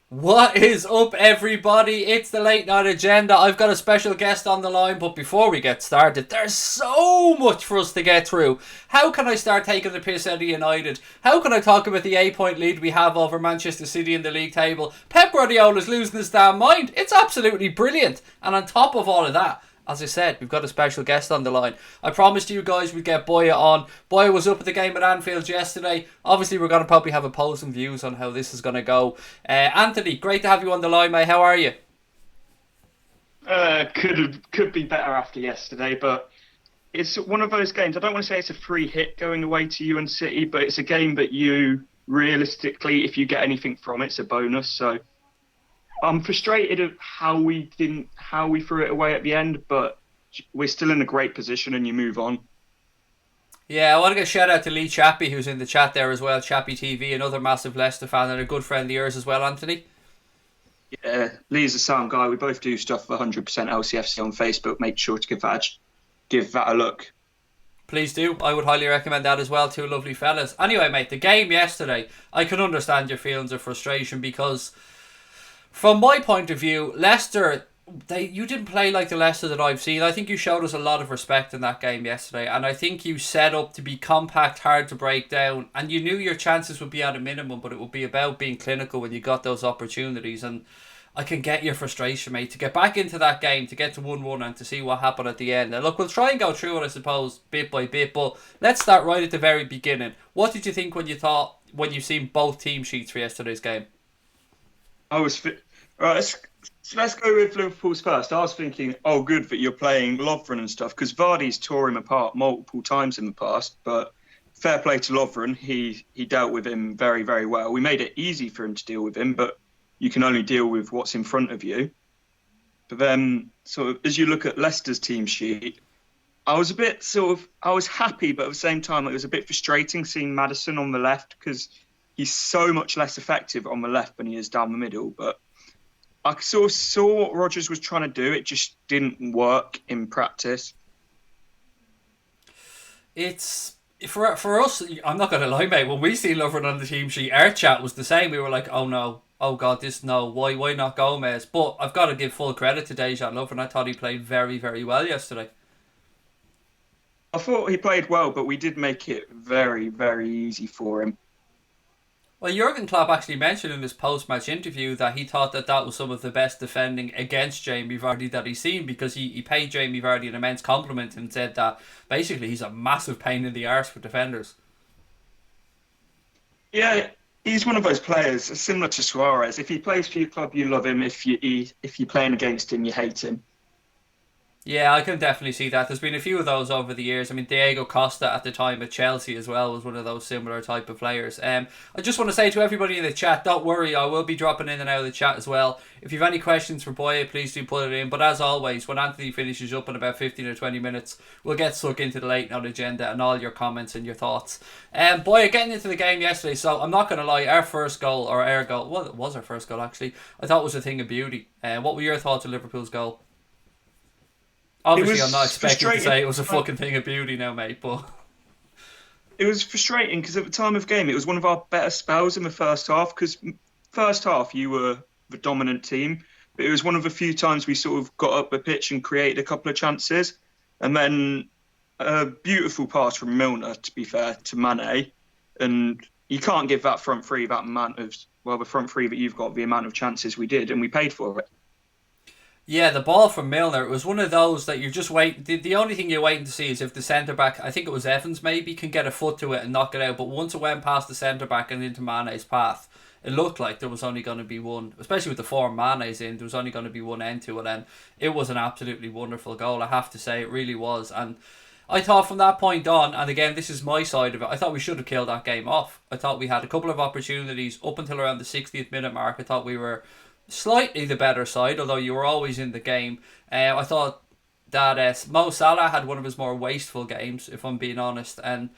What is up, everybody? It's the late night agenda. I've got a special guest on the line, but before we get started, there's so much for us to get through. How can I start taking the piss out of United? How can I talk about the 8 point lead we have over Manchester City in the league table? Pep Guardiola's losing his damn mind. It's absolutely brilliant. And on top of all of that, as I said, we've got a special guest on the line. I promised you guys we'd get Boya on. Boya was up at the game at Anfield yesterday. Obviously, we're going to probably have opposing views on how this is going to go. Anthony, great to have you on the line, mate. How are you? Could be better after yesterday, but it's one of those games. I don't want to say it's a free hit going away to you and City, but it's a game that you realistically, if you get anything from it, it's a bonus. So I'm frustrated at how we threw it away at the end, but we're still in a great position and you move on. Yeah, I want to give a shout out to Lee Chappie, who's in the chat there as well. Chappie TV, another massive Leicester fan and a good friend of yours as well, Anthony. Yeah, Lee's a sound guy. We both do stuff for 100% LCFC on Facebook. Make sure to give that a look. Please do. I would highly recommend that as well. Two lovely fellas. Anyway, mate, the game yesterday, I can understand your feelings of frustration because from my point of view, Leicester, you didn't play like the Leicester that I've seen. I think you showed us a lot of respect in that game yesterday, and I think you set up to be compact, hard to break down, and you knew your chances would be at a minimum, but it would be about being clinical when you got those opportunities. And I can get your frustration, mate, to get back into that game, to get to 1-1 and to see what happened at the end. And look, we'll try and go through it, I suppose, bit by bit, but let's start right at the very beginning. What did you think when you seen both team sheets for yesterday's game? Right, let's go with Liverpool's first. I was thinking, oh, good that you're playing Lovren and stuff, because Vardy's tore him apart multiple times in the past, but fair play to Lovren. He dealt with him very, very well. We made it easy for him to deal with him, but you can only deal with what's in front of you. But then, sort of, as you look at Leicester's team sheet, I was happy, but at the same time, it was a bit frustrating seeing Maddison on the left, because he's so much less effective on the left than he is down the middle, but I sort of saw what Rodgers was trying to do. It just didn't work in practice. It's for us. I'm not gonna lie, mate. When we see Lovren on the team sheet, our chat was the same. We were like, "Oh no, oh god, this no. Why not Gomez?" But I've got to give full credit to Dejan Lovren. I thought he played very, very well yesterday. I thought he played well, but we did make it very, very easy for him. Well, Jurgen Klopp actually mentioned in his post-match interview that he thought that was some of the best defending against Jamie Vardy that he's seen, because he paid Jamie Vardy an immense compliment and said that basically he's a massive pain in the arse for defenders. Yeah, he's one of those players similar to Suarez. If he plays for your club, you love him. If you're playing against him, you hate him. Yeah, I can definitely see that. There's been a few of those over the years. I mean, Diego Costa at the time at Chelsea as well was one of those similar type of players. I just want to say to everybody in the chat, don't worry, I will be dropping in and out of the chat as well. If you have any questions for Boya, please do put it in. But as always, when Anthony finishes up in about 15 or 20 minutes, we'll get stuck into the late night agenda and all your comments and your thoughts. Boya, getting into the game yesterday, so I'm not going to lie, our goal, well, it was our first goal actually, I thought was a thing of beauty. What were your thoughts of Liverpool's goal? Obviously, I'm not expecting to say it was a fucking thing of beauty now, mate, but it was frustrating because at the time of game, it was one of our better spells in the first half, because first half you were the dominant team, but it was one of the few times we sort of got up the pitch and created a couple of chances. And then a beautiful pass from Milner, to be fair, to Mane. And you can't give that front three the front three that you've got, the amount of chances we did, and we paid for it. yeah, the ball from Milner, it was one of those that you're just waiting. The only thing you're waiting to see is if the centre-back, I think it was Evans maybe, can get a foot to it and knock it out. But once it went past the centre-back and into Mane's path, it looked like there was only going to be one, especially with the form Mane's in, there was only going to be one end to it. And it was an absolutely wonderful goal, I have to say. It really was. And I thought from that point on, and again, this is my side of it, I thought we should have killed that game off. I thought we had a couple of opportunities up until around the 60th minute mark. I thought we were slightly the better side, although you were always in the game. I thought that Mo Salah had one of his more wasteful games, if I'm being honest, and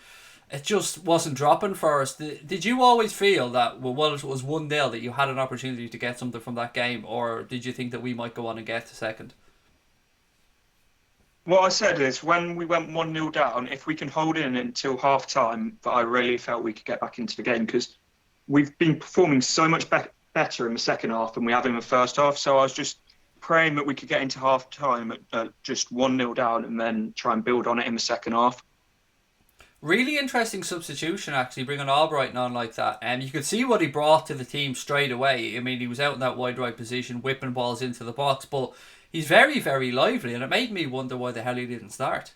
it just wasn't dropping for us. Did you always feel that, well, it was 1-0, that you had an opportunity to get something from that game, or did you think that we might go on and get to second? What I said is, when we went 1-0 down, if we can hold in until half-time, that I really felt we could get back into the game, because we've been performing so much better better in the second half than we have in the first half. So I was just praying that we could get into half time at just 1-0 down and then try and build on it in the second half. Really interesting substitution, actually, bringing Albrighton on like that. And you could see what he brought to the team straight away. I mean, he was out in that wide right position, whipping balls into the box, but he's very, very lively, and it made me wonder why the hell he didn't start.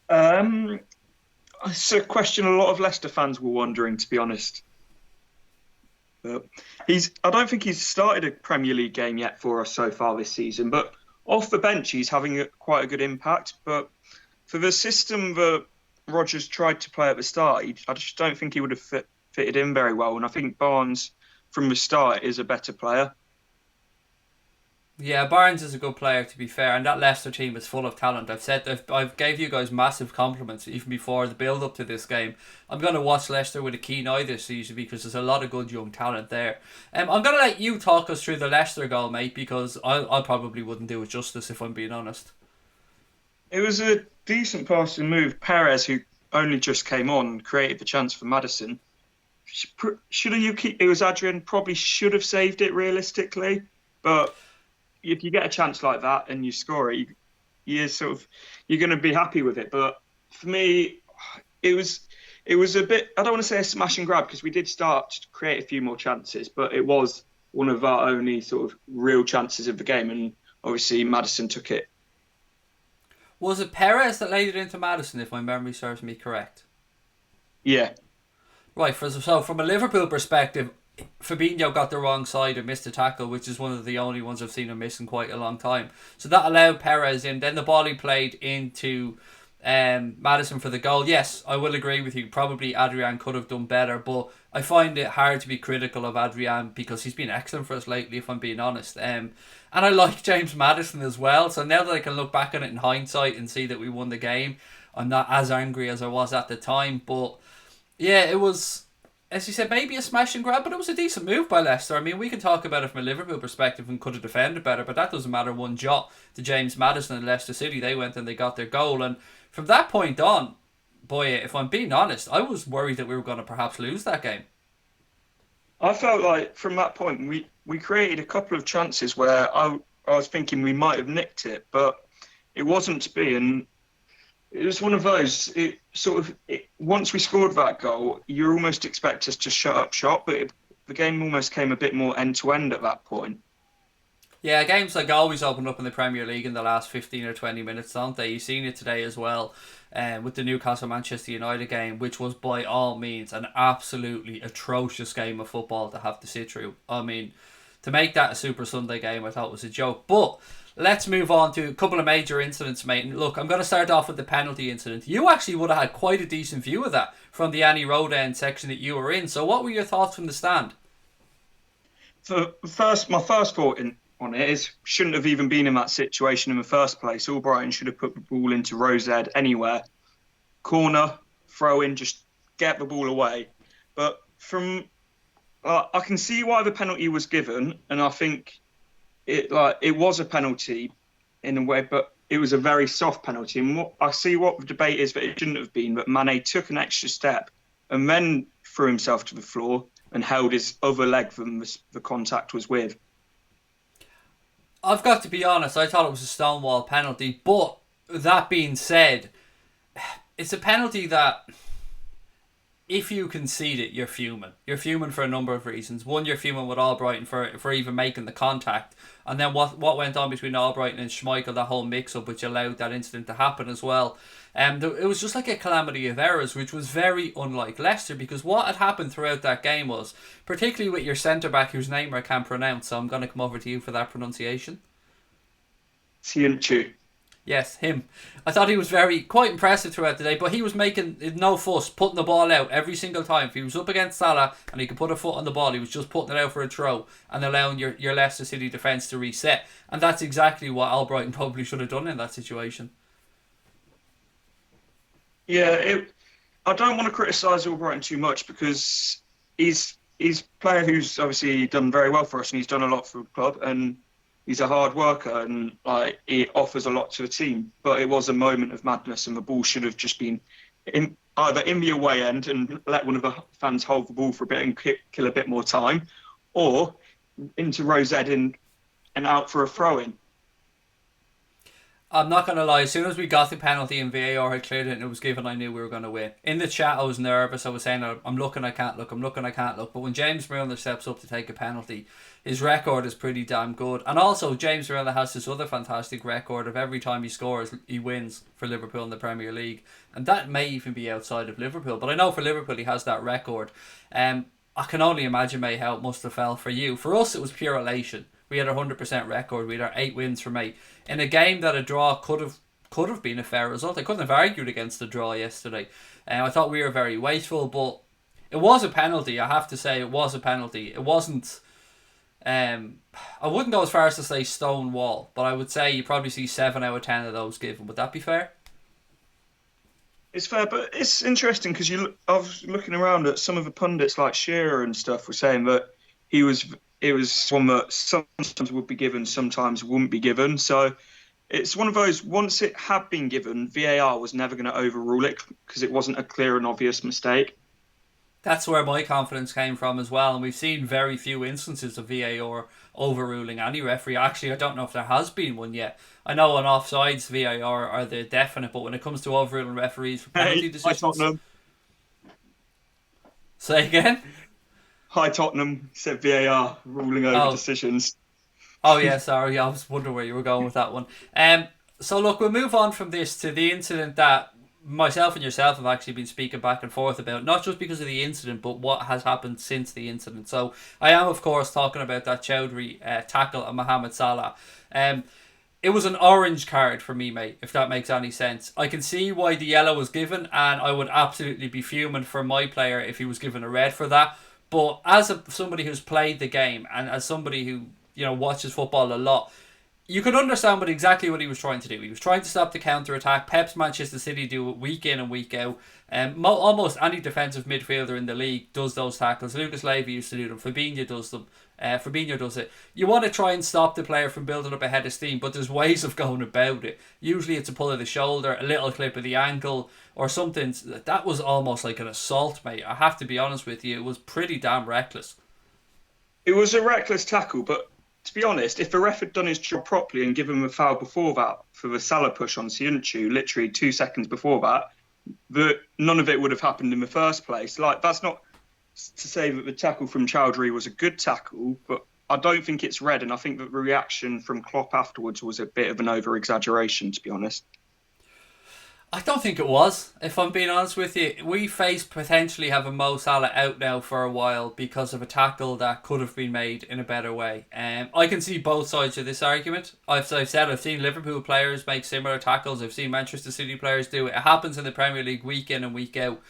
It's a question a lot of Leicester fans were wondering, to be honest. But I don't think he's started a Premier League game yet for us so far this season, but off the bench he's having quite a good impact. But for the system that Rodgers tried to play at the start, I just don't think he would have fitted in very well. And I think Barnes, from the start, is a better player. Yeah, Barnes is a good player, to be fair, and that Leicester team is full of talent. I've gave you guys massive compliments even before the build up to this game. I'm going to watch Leicester with a keen eye this season because there's a lot of good young talent there. I'm going to let you talk us through the Leicester goal, mate, because I probably wouldn't do it justice if I'm being honest. It was a decent passing move. Perez, who only just came on, created the chance for Maddison. It was Adrian, probably should have saved it realistically, but if you get a chance like that and you score it, you're going to be happy with it. But for me, it was a bit, I don't want to say a smash and grab because we did start to create a few more chances, but it was one of our only sort of real chances of the game, and obviously Maddison took it. Was it Perez that laid it into Maddison, if my memory serves me correct? Yeah. Right, so from a Liverpool perspective, Fabinho got the wrong side and missed a tackle, which is one of the only ones I've seen him miss in quite a long time. So that allowed Perez in. Then the ball he played into Maddison for the goal. Yes, I will agree with you. Probably Adrian could have done better, but I find it hard to be critical of Adrian because he's been excellent for us lately, if I'm being honest. And I like James Maddison as well. So now that I can look back on it in hindsight and see that we won the game, I'm not as angry as I was at the time. But yeah, it was, as you said, maybe a smash and grab, but it was a decent move by Leicester. I mean, we can talk about it from a Liverpool perspective and could have defended better, but that doesn't matter one jot to James Maddison and Leicester City. They went and they got their goal, and from that point on, boy, if I'm being honest, I was worried that we were going to perhaps lose that game. I felt like from that point we created a couple of chances where I was thinking we might have nicked it, but it wasn't to be, and it was one of those. Once we scored that goal, you almost expect us to shut up shop, but the game almost came a bit more end to end at that point. Yeah, games like always open up in the Premier League in the last 15 or 20 minutes, don't they? You've seen it today as well, with the Newcastle-Manchester United game, which was by all means an absolutely atrocious game of football to have to sit through. I mean, to make that a Super Sunday game, I thought was a joke. But let's move on to a couple of major incidents, mate. And look, I'm going to start off with the penalty incident. You actually would have had quite a decent view of that from the Annie Road end section that you were in. So what were your thoughts from the stand? So my first thought on it is shouldn't have even been in that situation in the first place. Albrighton should have put the ball into Rose Ed anywhere. Corner, throw in, just get the ball away. But I can see why the penalty was given, and I think it was a penalty in a way, but it was a very soft penalty. And I see what the debate is that it shouldn't have been, but Mane took an extra step and then threw himself to the floor and held his other leg than the contact was with. I've got to be honest, I thought it was a stonewall penalty, but that being said, it's a penalty that if you concede it, you're fuming. You're fuming for a number of reasons. One, you're fuming with Albrighton for even making the contact. And then what went on between Albrighton and Schmeichel, that whole mix-up which allowed that incident to happen as well. It was just like a calamity of errors, which was very unlike Leicester, because what had happened throughout that game was, particularly with your centre-back whose name I can't pronounce, so I'm going to come over to you for that pronunciation. Sienchu. Yes, him. I thought he was quite impressive throughout the day, but he was making no fuss, putting the ball out every single time. If he was up against Salah and he could put a foot on the ball, he was just putting it out for a throw and allowing your Leicester City defence to reset. And that's exactly what Albrighton probably should have done in that situation. Yeah, I don't want to criticise Albrighton too much because he's a player who's obviously done very well for us and he's done a lot for the club and he's a hard worker and he offers a lot to the team. But it was a moment of madness and the ball should have just been either in the away end and let one of the fans hold the ball for a bit and kill a bit more time, or into Rosette and out for a throw-in. I'm not going to lie, as soon as we got the penalty and VAR had cleared it and it was given, I knew we were going to win. In the chat, I was nervous. I was saying, I'm looking, I can't look, I'm looking, I can't look. But when James Milner steps up to take a penalty, his record is pretty damn good. And also, James Milner has this other fantastic record of every time he scores, he wins for Liverpool in the Premier League. And that may even be outside of Liverpool. But I know for Liverpool, he has that record. I can only imagine, mate, how it must have felt for you. For us, it was pure elation. We had a 100% record. We had our 8 wins from 8 in a game that a draw could have been a fair result. I couldn't have argued against the draw yesterday. I thought we were very wasteful, but it was a penalty. I have to say, it was a penalty. It wasn't. I wouldn't go as far as to say stone wall, but I would say you probably see 7 out of 10 of those given. Would that be fair? It's fair, but it's interesting because I was looking around at some of the pundits like Shearer and stuff were saying that it was one that sometimes would be given, sometimes wouldn't be given. So it's one of those, once it had been given, VAR was never going to overrule it because it wasn't a clear and obvious mistake. That's where my confidence came from as well. And we've seen very few instances of VAR overruling any referee. Actually, I don't know if there has been one yet. I know on offsides, VAR are the definite, but when it comes to overruling referees for penalty decisions... Tottenham. Say again? Hi Tottenham, said VAR ruling over decisions. Oh yeah, sorry, I was wondering where you were going with that one. So look, we'll move on from this to the incident that myself and yourself have actually been speaking back and forth about, not just because of the incident, but what has happened since the incident. So I am, of course, talking about that Chowdhury tackle on Mohamed Salah. It was an orange card for me, mate, if that makes any sense. I can see why the yellow was given, and I would absolutely be fuming for my player if he was given a red for that. But as somebody who's played the game and as somebody who watches football a lot, you could understand exactly what he was trying to do. He was trying to stop the counter-attack. Pep's Manchester City do it week in and week out. Almost any defensive midfielder in the league does those tackles. Lucas Leiva used to do them. Fabinho does them. Fabinho does it. You want to try and stop the player from building up a head of steam, but there's ways of going about it. Usually it's a pull of the shoulder, a little clip of the ankle, or something. That was almost like an assault, mate. I have to be honest with you. It was pretty damn reckless. It was a reckless tackle, but to be honest, if the ref had done his job properly and given him a foul before that for the Salah push on Siunchu, literally 2 seconds before that, none of it would have happened in the first place. Like, that's not to say that the tackle from Chowdhury was a good tackle, but I don't think it's red, and I think that the reaction from Klopp afterwards was a bit of an over-exaggeration, to be honest. I don't think it was, if I'm being honest with you. We potentially have a Mo Salah out now for a while because of a tackle that could have been made in a better way. I can see both sides of this argument. I've seen Liverpool players make similar tackles. I've seen Manchester City players do it. It happens in the Premier League week in and week out.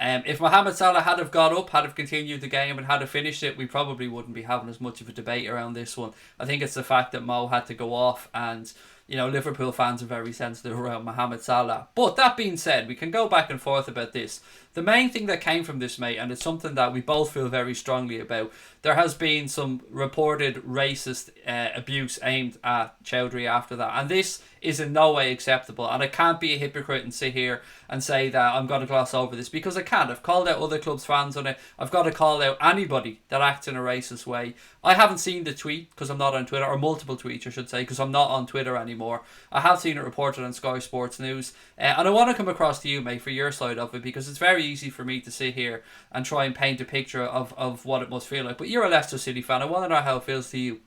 If Mohamed Salah had have got up, had have continued the game and had have finished it, we probably wouldn't be having as much of a debate around this one. I think it's the fact that Mo had to go off, and Liverpool fans are very sensitive around Mohamed Salah. But that being said, we can go back and forth about this. The main thing that came from this, mate, and it's something that we both feel very strongly about, there has been some reported racist abuse aimed at Chowdhury after that. And this is in no way acceptable. And I can't be a hypocrite and sit here and say that I'm going to gloss over this, because I can't. I've called out other clubs' fans on it. I've got to call out anybody that acts in a racist way. I haven't seen the tweet because I'm not on Twitter, or multiple tweets I should say, because I'm not on Twitter anymore. I have seen it reported on Sky Sports News, and I want to come across to you, mate, for your side of it, because it's very easy for me to sit here and try and paint a picture of what it must feel like. But you're a Leicester City fan. I want to know how it feels to you.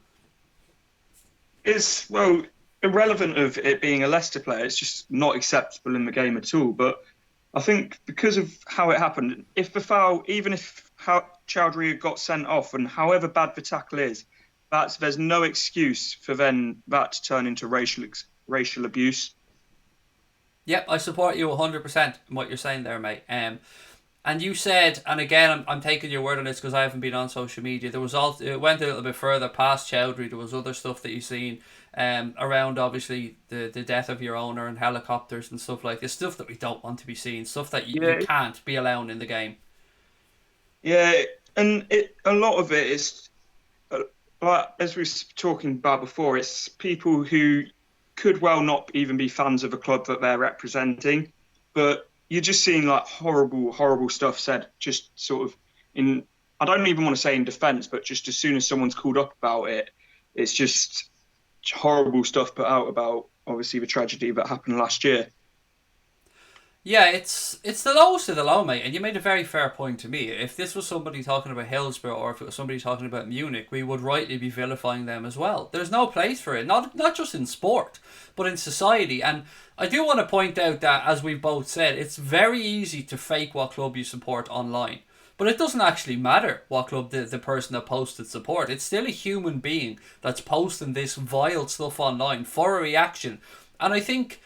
It's, well, irrelevant of it being a Leicester player. It's just not acceptable in the game at all. But I think because of how it happened, if the foul, even if Chowdhury got sent off, and however bad the tackle is, there's no excuse for then that to turn into racial abuse. Yep, I support you 100% in what you're saying there, mate. And you said, and again, I'm taking your word on this because I haven't been on social media, it went a little bit further past Chowdhury. There was other stuff that you've seen around, obviously, the death of your owner and helicopters and stuff like this. Stuff that we don't want to be seeing. Stuff that you can't be allowing in the game. Yeah, and a lot of it is, like, as we were talking about before, it's people who could well not even be fans of a club that they're representing, but you're just seeing like horrible stuff said, just sort of I don't even want to say in defence, but just as soon as someone's called up about it, it's just horrible stuff put out about obviously the tragedy that happened last year. Yeah, it's the lowest of the low, mate. And you made a very fair point to me. If this was somebody talking about Hillsborough or if it was somebody talking about Munich, we would rightly be vilifying them as well. There's no place for it, not just in sport, but in society. And I do want to point out that, as we've both said, it's very easy to fake what club you support online. But it doesn't actually matter what club the person that posted support. It's still a human being that's posting this vile stuff online for a reaction. And I think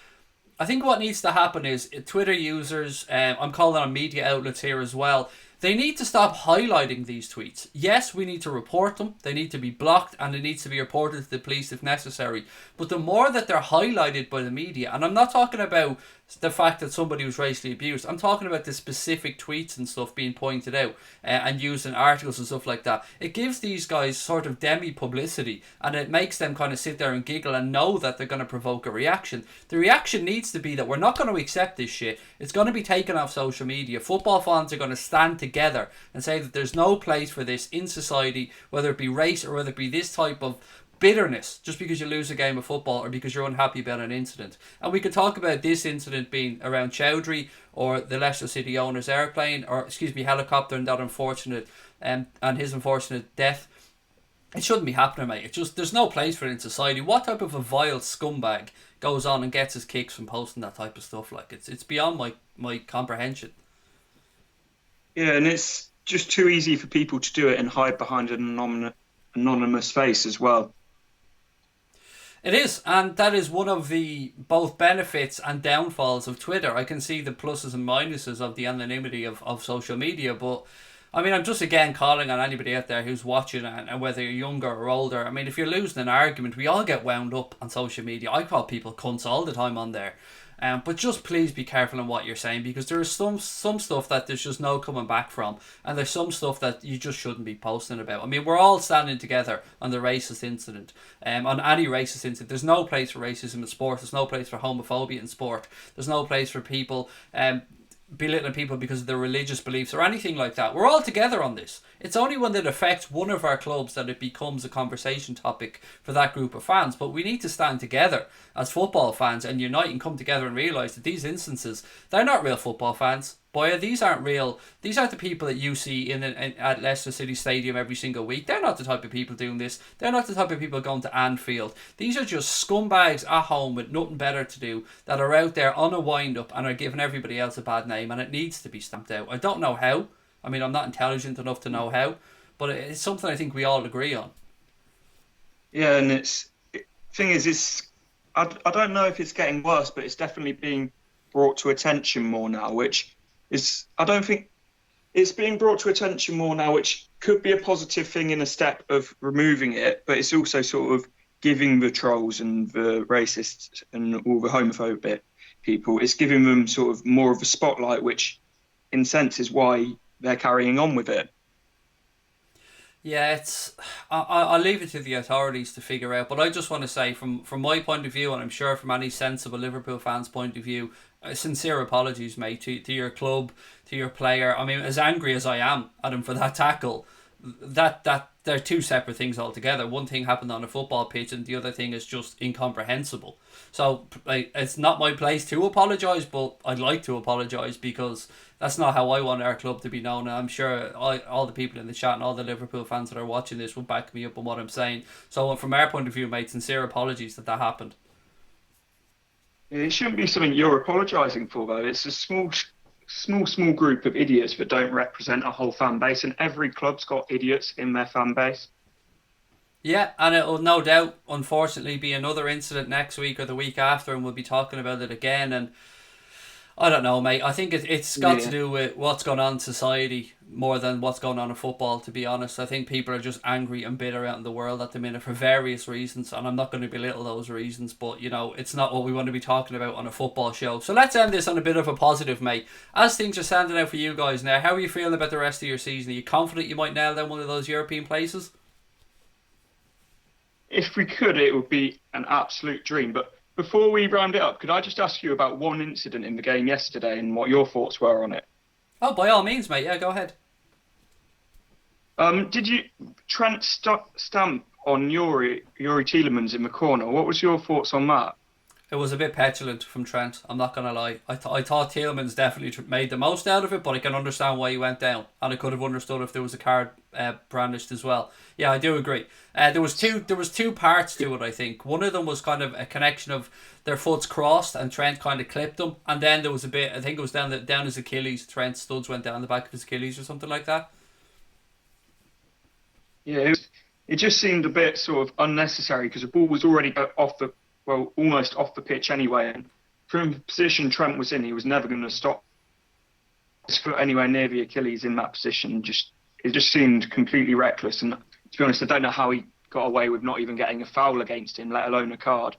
what needs to happen is Twitter users, I'm calling on media outlets here as well, they need to stop highlighting these tweets. Yes, we need to report them, they need to be blocked, and it needs to be reported to the police if necessary. But the more that they're highlighted by the media, and I'm not talking about the fact that somebody was racially abused, I'm talking about the specific tweets and stuff being pointed out and used in articles and stuff like that. It gives these guys sort of demi-publicity, and it makes them kind of sit there and giggle and know that they're going to provoke a reaction. The reaction needs to be that we're not going to accept this shit. It's going to be taken off social media. Football fans are going to stand together and say that there's no place for this in society, whether it be race or whether it be this type of bitterness just because you lose a game of football or because you're unhappy about an incident. And we could talk about this incident being around Chowdhury or the Leicester City owner's airplane, or helicopter, and that unfortunate and his unfortunate death. It shouldn't be happening, mate. It's just, there's no place for it in society. What type of a vile scumbag goes on and gets his kicks from posting that type of stuff? Like, it's beyond my comprehension. Yeah, and it's just too easy for people to do it and hide behind an anonymous face as well. It is, and that is one of the both benefits and downfalls of Twitter. I can see the pluses and minuses of the anonymity of social media, but I mean, I'm just again calling on anybody out there who's watching, and whether you're younger or older. I mean, if you're losing an argument, we all get wound up on social media. I call people cunts all the time on there. But just please be careful in what you're saying, because there is some stuff that there's just no coming back from, and there's some stuff that you just shouldn't be posting about. I mean, we're all standing together on the racist incident, on any racist incident. There's no place for racism in sport. There's no place for homophobia in sport. There's no place for people belittling people because of their religious beliefs or anything like that. We're all together on this. It's only when it affects one of our clubs that it becomes a conversation topic for that group of fans. But we need to stand together as football fans and unite and come together and realise that these instances, they're not real football fans. Boy, these aren't real. These aren't the people that you see at Leicester City Stadium every single week. They're not the type of people doing this. They're not the type of people going to Anfield. These are just scumbags at home with nothing better to do that are out there on a wind-up and are giving everybody else a bad name, and it needs to be stamped out. I don't know how. I mean, I'm not intelligent enough to know how, but it's something I think we all agree on. Yeah, and thing is, I don't know if it's getting worse, but it's definitely being brought to attention more now, which is, I don't think it's being brought to attention more now, which could be a positive thing in a step of removing it, but it's also sort of giving the trolls and the racists and all the homophobic people, it's giving them sort of more of a spotlight, which in a sense is why they're carrying on with it. Yeah, I'll leave it to the authorities to figure out, but I just want to say from my point of view, and I'm sure from any sensible Liverpool fan's point of view, sincere apologies, mate, to your club, to your player. I mean, as angry as I am at him for that tackle, that they're two separate things altogether. One thing happened on a football pitch and the other thing is just incomprehensible. So it's not my place to apologise, but I'd like to apologise because that's not how I want our club to be known. And I'm sure all the people in the chat and all the Liverpool fans that are watching this will back me up on what I'm saying. So from our point of view, mate, sincere apologies that happened. It shouldn't be something you're apologising for, though. It's a small group of idiots that don't represent a whole fan base, and every club's got idiots in their fan base. Yeah, and it will no doubt, unfortunately, be another incident next week or the week after, and we'll be talking about it again. And I don't know, mate. I think it's got to do with what's going on in society more than what's going on in football, to be honest. I think people are just angry and bitter out in the world at the minute for various reasons, and I'm not going to belittle those reasons, but, you know, it's not what we want to be talking about on a football show. So let's end this on a bit of a positive, mate. As things are standing out for you guys now, how are you feeling about the rest of your season? Are you confident you might nail down one of those European places? If we could, it would be an absolute dream, but before we round it up, could I just ask you about one incident in the game yesterday and what your thoughts were on it? Oh, by all means, mate. Yeah, go ahead. Did you Trent stamp on Yuri Tielemans in the corner? What was your thoughts on that? It was a bit petulant from Trent. I'm not gonna lie. I thought Tielemans definitely made the most out of it, but I can understand why he went down, and I could have understood if there was a card brandished as well. Yeah, I do agree. There was two parts to it. I think one of them was kind of a connection of their foots crossed, and Trent kind of clipped them, and then there was a bit. I think it was down his Achilles. Trent's studs went down the back of his Achilles or something like that. Yeah, it just seemed a bit sort of unnecessary because the ball was already almost off the pitch anyway. And from the position Trent was in, he was never going to stop his foot anywhere near the Achilles in that position. It just seemed completely reckless. And to be honest, I don't know how he got away with not even getting a foul against him, let alone a card.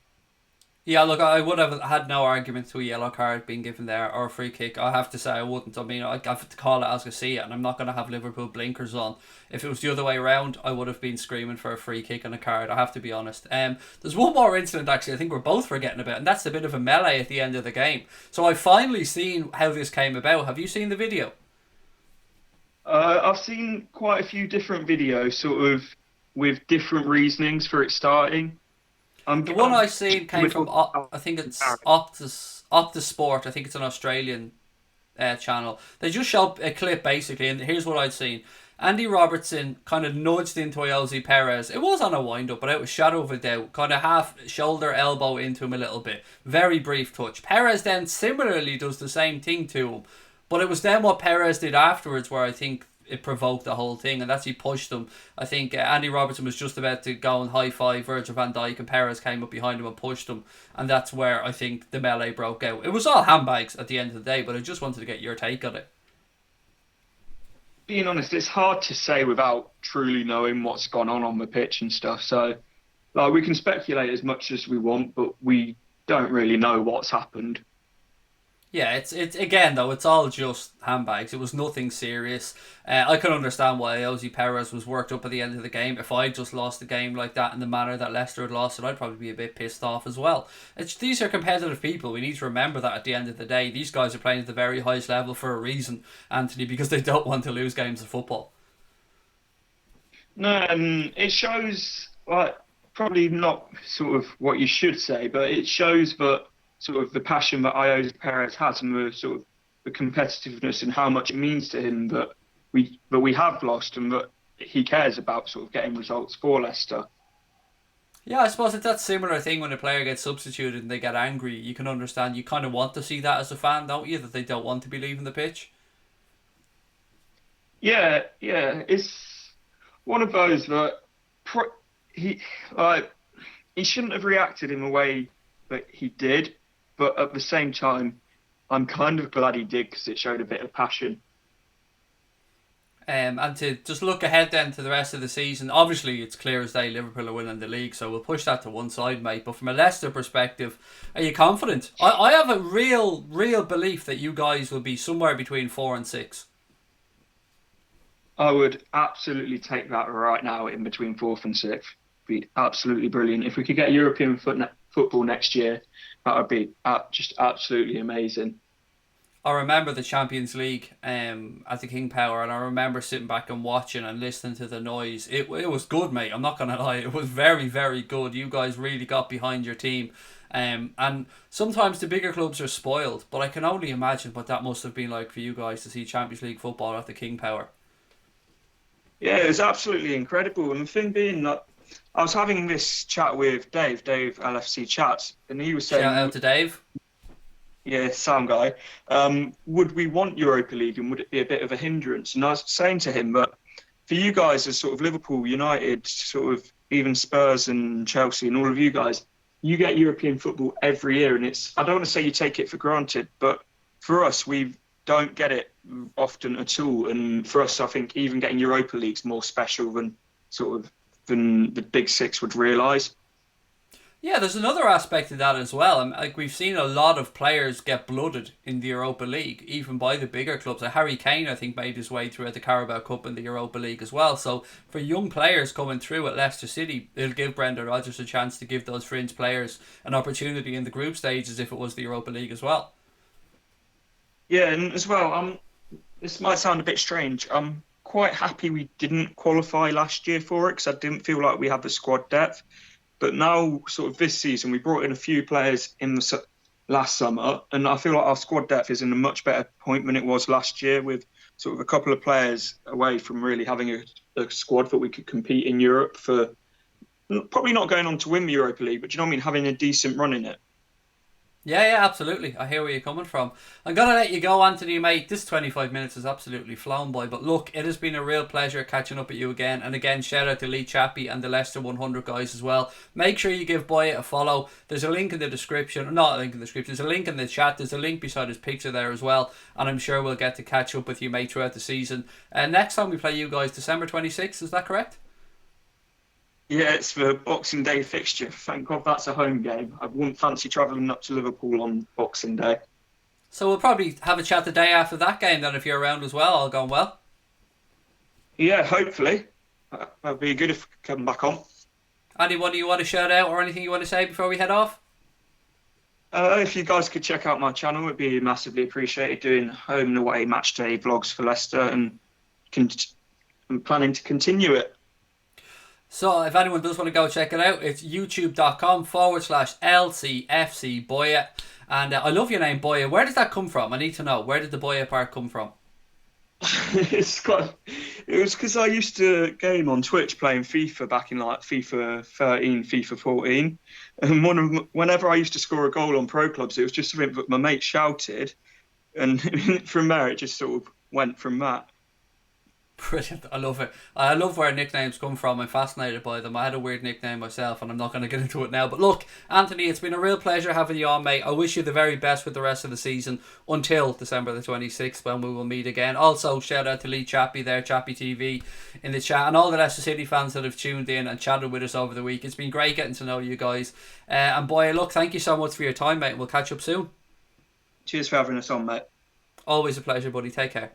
Yeah, look, I would have had no argument to a yellow card being given there or a free kick. I have to say I wouldn't. I mean, I have to call it as I see it, and I'm not going to have Liverpool blinkers on. If it was the other way around, I would have been screaming for a free kick and a card. I have to be honest. There's one more incident actually. I think we're both forgetting about, and that's a bit of a melee at the end of the game. So I've finally seen how this came about. Have you seen the video? I've seen quite a few different videos, sort of with different reasonings for it starting. The one I seen came from I think it's Optus Sport. I think it's an Australian channel. They just showed a clip basically, and here's what I'd seen. Andy Robertson kind of nudged into Jose Perez. It was on a wind up, but it was shadow of a doubt. Kind of half shoulder elbow into him a little bit. Very brief touch. Perez then similarly does the same thing to him. But it was then what Perez did afterwards where I think it provoked the whole thing, and that's he pushed him. I think Andy Robertson was just about to go and high five Virgil van Dijk, and Perez came up behind him and pushed him, and that's where I think the melee broke out. It was all handbags at the end of the day, but I just wanted to get your take on it. Being honest, it's hard to say without truly knowing what's gone on the pitch and stuff. So, like, we can speculate as much as we want, but we don't really know what's happened. Yeah, it's again though. It's all just handbags. It was nothing serious. I can understand why Jose Perez was worked up at the end of the game. If I just lost the game like that in the manner that Leicester had lost it, I'd probably be a bit pissed off as well. These are competitive people. We need to remember that at the end of the day, these guys are playing at the very highest level for a reason, Anthony, because they don't want to lose games of football. No, it shows, like, probably not sort of what you should say, but it shows that sort of the passion that Jose Perez has and the sort of the competitiveness and how much it means to him that we have lost, and that he cares about sort of getting results for Leicester. Yeah, I suppose it's that similar thing when a player gets substituted and they get angry. You can understand. You kind of want to see that as a fan, don't you? That they don't want to be leaving the pitch. Yeah, it's one of those that he he shouldn't have reacted in the way that he did, but at the same time, I'm kind of glad he did because it showed a bit of passion. And to just look ahead then to the rest of the season, obviously it's clear as day Liverpool are winning the league, so we'll push that to one side, mate. But from a Leicester perspective, are you confident? I have a real belief that you guys will be somewhere between 4 and 6. I would absolutely take that right now in between fourth and sixth. Be absolutely brilliant. If we could get European football next year, that would be just absolutely amazing. I remember the Champions League at the King Power, and I remember sitting back and watching and listening to the noise. It was good, mate. I'm not going to lie. It was very, very good. You guys really got behind your team. And sometimes the bigger clubs are spoiled, but I can only imagine what that must have been like for you guys to see Champions League football at the King Power. Yeah, it was absolutely incredible. And the thing being that I was having this chat with Dave LFC Chats, and he was saying... Shout out to Dave. Yeah, sound guy. Would we want Europa League, and would it be a bit of a hindrance? And I was saying to him that for you guys as sort of Liverpool, United, sort of even Spurs and Chelsea and all of you guys, you get European football every year, and I don't want to say you take it for granted, but for us, we don't get it often at all. And for us, I think even getting Europa League's more special than the Big Six would realise. Yeah, there's another aspect to that as well. Like, we've seen a lot of players get blooded in the Europa League, even by the bigger clubs. Like Harry Kane, I think, made his way through at the Carabao Cup in the Europa League as well. So for young players coming through at Leicester City, it'll give Brendan Rodgers a chance to give those fringe players an opportunity in the group stages if it was the Europa League as well. Yeah, and as well, this might sound a bit strange. I'm quite happy we didn't qualify last year for it because I didn't feel like we had the squad depth. But now, sort of this season, we brought in a few players in the last summer, and I feel like our squad depth is in a much better point than it was last year, with sort of a couple of players away from really having a squad that we could compete in Europe for. Probably not going on to win the Europa League, but do you know what I mean? Having a decent run in it. Yeah, absolutely. I hear where you're coming from. I'm going to let you go, Anthony, mate. This 25 minutes has absolutely flown by. But look, it has been a real pleasure catching up with you again. And again, shout out to Lee Chappie and the Leicester 100 guys as well. Make sure you give Boya a follow. There's a link in the description. Not a link in the description. There's a link in the chat. There's a link beside his picture there as well. And I'm sure we'll get to catch up with you, mate, throughout the season. And next time we play you guys, December 26th. Is that correct? Yeah, it's the Boxing Day fixture. Thank God that's a home game. I wouldn't fancy travelling up to Liverpool on Boxing Day. So we'll probably have a chat the day after that game then if you're around as well. All going well. Yeah, hopefully. That'd be good if we come back on. Anyone you want to shout out or anything you want to say before we head off? If you guys could check out my channel, it'd be massively appreciated. Doing home and away match day vlogs for Leicester, and I'm planning to continue it. So if anyone does want to go check it out, it's youtube.com/LCFC Boya. And I love your name, Boya. Where does that come from? I need to know. Where did the Boya part come from? It was because I used to game on Twitch playing FIFA back in like FIFA 13, FIFA 14. And whenever I used to score a goal on pro clubs, it was just something that my mate shouted. And from there, it just sort of went from that. Brilliant. I love it. I love where nicknames come from. I'm fascinated by them. I had a weird nickname myself and I'm not going to get into it now. But look, Anthony, it's been a real pleasure having you on, mate. I wish you the very best with the rest of the season until December the 26th when we will meet again. Also, shout out to Lee Chappie there, Chappie TV in the chat, and all the Leicester City fans that have tuned in and chatted with us over the week. It's been great getting to know you guys. And boy, look, thank you so much for your time, mate. We'll catch up soon. Cheers for having us on, mate. Always a pleasure, buddy. Take care.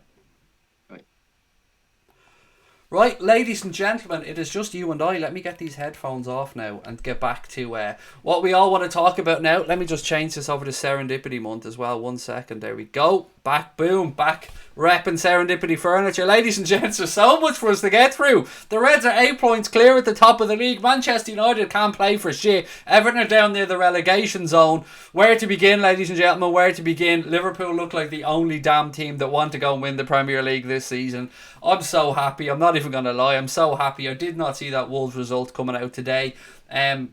Right, ladies and gentlemen, it is just you and I. Let me get these headphones off now and get back to what we all want to talk about now. Let me just change this over to Serendipity Month as well. 1 second. There we go. Back, boom, back repping Serendipity Furniture. Ladies and gents, there's so much for us to get through. The Reds are 8 points clear at the top of the league. Manchester United can't play for shit. Everton are down near the relegation zone. Where to begin, ladies and gentlemen? Where to begin? Liverpool look like the only damn team that want to go and win the Premier League this season. I'm so happy. I'm not even going to lie. I'm so happy. I did not see that Wolves result coming out today. I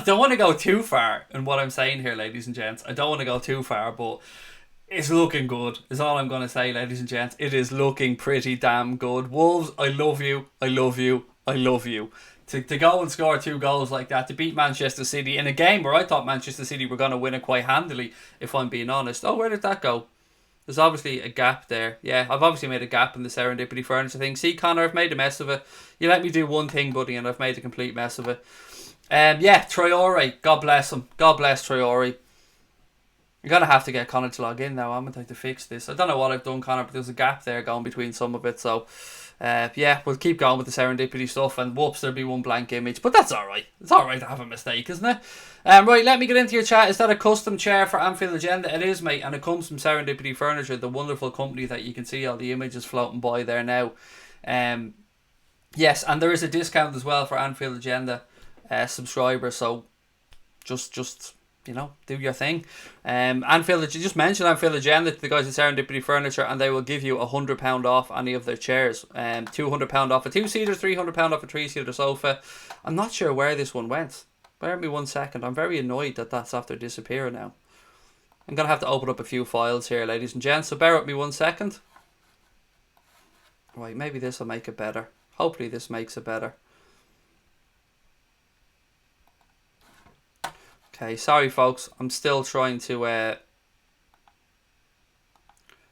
don't want to go too far in what I'm saying here, ladies and gents. I don't want to go too far, but it's looking good, is all I'm going to say, ladies and gents. It is looking pretty damn good. Wolves, I love you. I love you. I love you. To go and score 2 goals like that, to beat Manchester City in a game where I thought Manchester City were going to win it quite handily, if I'm being honest. Oh, where did that go? There's obviously a gap there. Yeah, I've obviously made a gap in the Serendipity Furniture thing. See, Connor, I've made a mess of it. You let me do one thing, buddy, and I've made a complete mess of it. Yeah, Traore. God bless him. God bless Traore. You're going to have to get Connor to log in now. I'm going to have to fix this. I don't know what I've done, Connor, but there's a gap there going between some of it. So, yeah, we'll keep going with the Serendipity stuff. And whoops, there'll be one blank image. But that's alright. It's alright to have a mistake, isn't it? Right, let me get into your chat. Is that a custom chair for Anfield Agenda? It is, mate. And it comes from Serendipity Furniture, the wonderful company that you can see all the images floating by there now. Yes, and there is a discount as well for Anfield Agenda subscribers. So, just you know, do your thing. Anfield, just mention Anfield Agenda to the guys at Serendipity Furniture and they will give you £100 off any of their chairs. £200 off a 2-seater, £300 off a 3-seater sofa. I'm not sure where this one went. Bear with me 1 second. I'm very annoyed that that's after disappearing now. I'm going to have to open up a few files here, ladies and gents, so bear with me 1 second. Right, maybe this will make it better. Hopefully this makes it better. Okay, sorry folks, I'm still trying to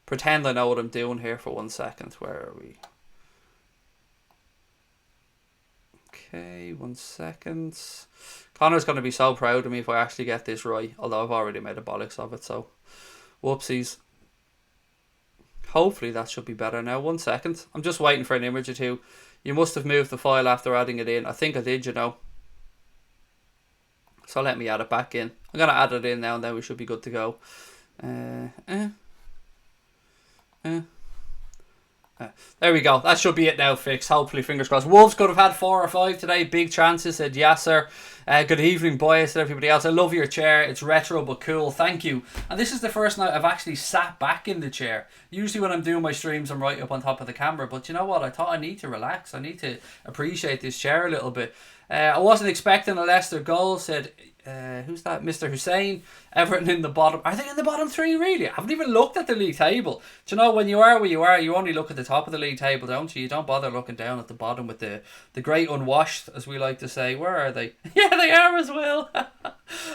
pretend I know what I'm doing here for 1 second. Where are we? Okay, 1 second. Connor's going to be so proud of me if I actually get this right, although I've already made a bollocks of it, so whoopsies. Hopefully that should be better now. 1 second. I'm just waiting for an image or two. You must have moved the file after adding it in. I think I did, you know. So let me add it back in. I'm going to add it in now and then we should be good to go. There we go. That should be it now, fixed. Hopefully, fingers crossed. Wolves could have had 4 or 5 today. Big chances, said Yasser. Good evening, boys, and everybody else. I love your chair. It's retro but cool. Thank you. And this is the first night I've actually sat back in the chair. Usually when I'm doing my streams, I'm right up on top of the camera. But you know what? I thought I need to relax. I need to appreciate this chair a little bit. I wasn't expecting a Leicester goal, said... who's that? Mr. Hussein. Everton in the bottom. Are they in the bottom 3 really? I haven't even looked at the league table. Do you know, when you are where you are, you only look at the top of the league table, don't you? You don't bother looking down at the bottom with the great unwashed, as we like to say. Where are they? Yeah, they are as well.